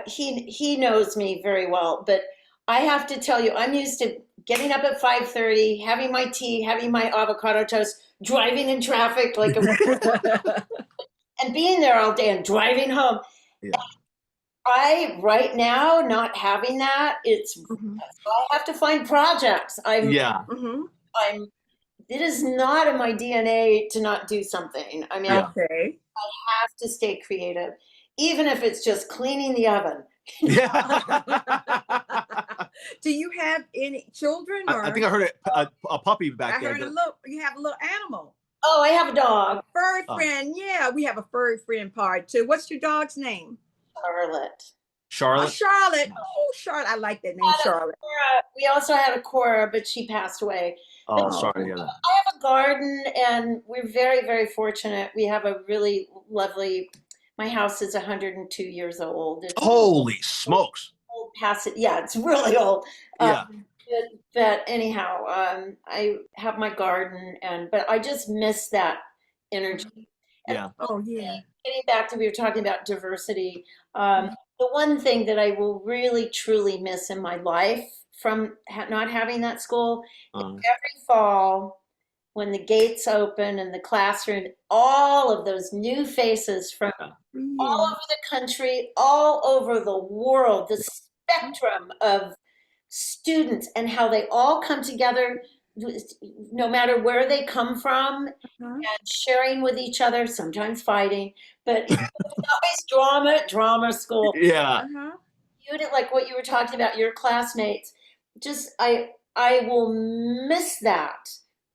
He knows me very well, but I have to tell you, I'm used to getting up at 5:30, having my tea, having my avocado toast, driving in traffic like and being there all day and driving home. Yeah. Right now, not having that, I have to find projects. It is not in my DNA to not do something. I mean, I have to stay creative, even if it's just cleaning the oven. Do you have any children? Or? I think I heard a puppy back there. You have a little animal. Oh, I have a dog. Furry friend. Yeah, we have a furry friend part too. What's your dog's name? Charlotte. Charlotte? Oh, Charlotte. Oh, Charlotte. I like that name, Charlotte. We also had a Cora, but she passed away. Oh, sorry to hear that. I have a garden, and we're very, very fortunate. We have a really lovely, my house is 102 years old. Holy smokes. Old past it. Yeah, it's really old. But anyhow, I have my garden, but I just miss that energy. Yeah. Getting back to, we were talking about diversity. The one thing that I will really, truly miss in my life from not having that school, every fall when the gates open in the classroom, all of those new faces from all over the country, all over the world, the spectrum of students and how they all come together, no matter where they come from, and sharing with each other, sometimes fighting, but it's always drama school. Yeah. Like what you were talking about, your classmates. Just I will miss that.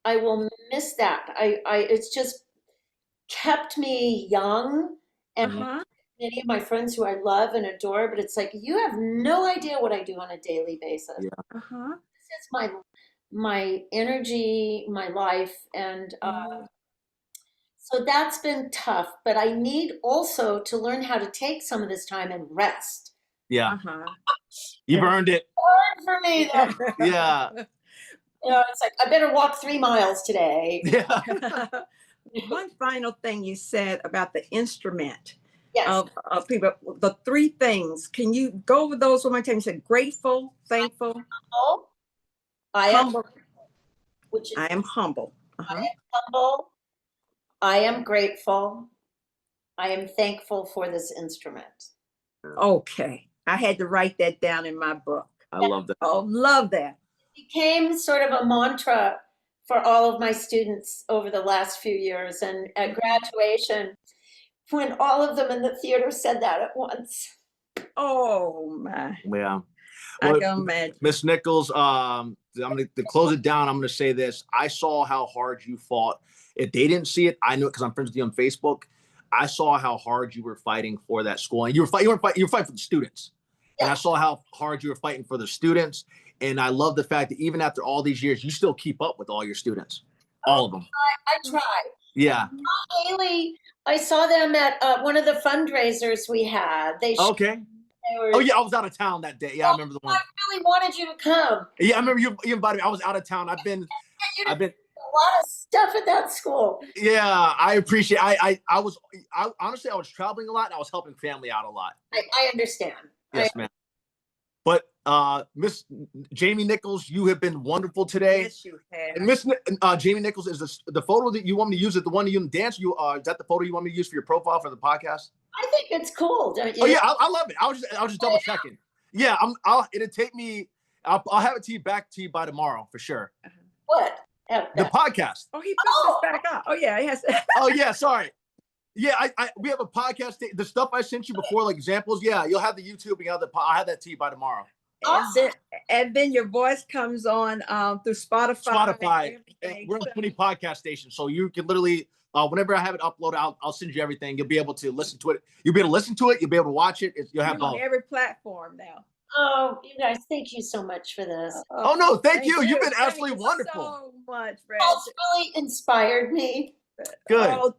I will miss that. It's just kept me young, and many of my friends who I love and adore, but it's like, you have no idea what I do on a daily basis. This is my energy, my life, and so that's been tough, but I need also to learn how to take some of this time and rest. Yeah. You've earned it. Hard for me, though. Yeah. It's like, I better walk 3 miles today. Yeah. One final thing you said about the instrument Yes. of people, the 3 things. Can you go over those one more time? You said grateful, thankful, I am humble. I am humble. I am humble. I am grateful. I am thankful for this instrument. Okay. I had to write that down in my book. I love that. Oh, love that. It became sort of a mantra for all of my students over the last few years. And at graduation, when all of them in the theater said that at once. Oh, my. Yeah. I can imagine. Miss Nichols, I'm going to close it down. I'm going to say this. I saw how hard you fought. If they didn't see it, I know it because I'm friends with you on Facebook. I saw how hard you were fighting for that school, and you were fighting for the students. And I saw how hard you were fighting for the students. And I love the fact that even after all these years, you still keep up with all your students, all of them. I try. Yeah. Haley, I saw them at one of the fundraisers we had. Okay. Oh yeah, I was out of town that day. Yeah, I remember the one. I really wanted you to come. Yeah, I remember you invited me. I was out of town. I've been A lot of stuff at that school. Yeah, I appreciate. I honestly I was traveling a lot and I was helping family out a lot. I understand. Yes, ma'am. But Miss Jamie Nichols, you have been wonderful today. Yes, you have. And Miss Jamie Nichols, is the photo that you want me to use? Is the one you dance? Is that the photo you want me to use for your profile for the podcast? I think it's cool, don't you? Oh yeah, I love it. I was just double checking. Yeah, it'll take me. I'll have it back to you by tomorrow for sure. What? The podcast. Oh, he puts this back up. Oh yeah, he has. Oh yeah, sorry. Yeah, we have a podcast. The stuff I sent you before, like examples. Yeah, you'll have the YouTube. I'll have that to you by tomorrow. And then your voice comes on through Spotify. We're on 20 podcast stations, so you can literally whenever I have it uploaded, I'll send you everything. You'll be able to listen to it. You'll be able to listen to it. You'll be able to watch it. You'll have on every platform now. Oh, you guys, thank you so much for this. Oh no, thank you. You've been absolutely wonderful. So much, Brad. It's really inspired me. Good. Oh,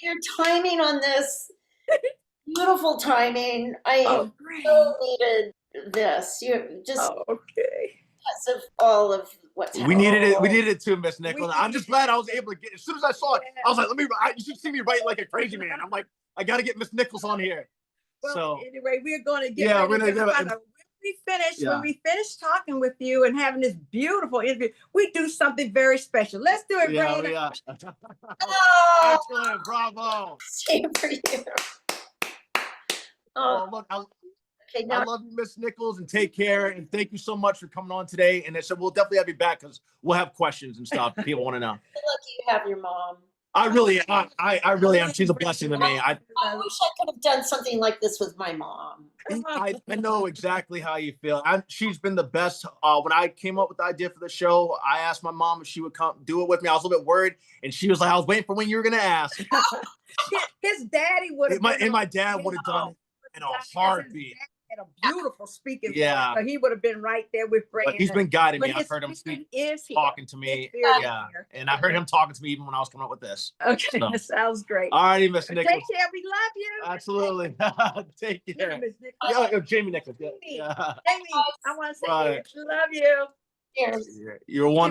your timing on this, beautiful timing. I so needed this. You just okay. because of all of what's happening. We needed it too, Miss Nichols. I'm just glad I was able to get. As soon as I saw it, I was like, you should see me write like a crazy man. I'm like, I got to get Miss Nichols on here. Well, so anyway, we're going to get when we finish talking with you and having this beautiful interview, we do something very special. Let's do it, Brandon. Yeah. Oh, excellent, bravo. Same for you. Oh, look, I love you, Miss Nichols, and take care. And thank you so much for coming on today. And so we'll definitely have you back because we'll have questions and stuff people want to know. Lucky you have your mom. I really am. She's a blessing to me. I wish I could have done something like this with my mom. I know exactly how you feel. She's been the best. When I came up with the idea for the show, I asked my mom if she would come do it with me. I was a little bit worried, and she was like, "I was waiting for when you were going to ask." His daddy would have. My dad would have done it in a heartbeat. And a beautiful speaking voice, so he would have been right there with Brandon. But he's been guiding me. I've heard him talking to me. Yeah. And I heard him talking to me even when I was coming up with this. Okay, that sounds great. All righty, Miss Nichols. Take care. We love you. Absolutely. Take care. Jamie Nichols. Yeah. Jamie, I want to say love you. Cheers. You're wonderful.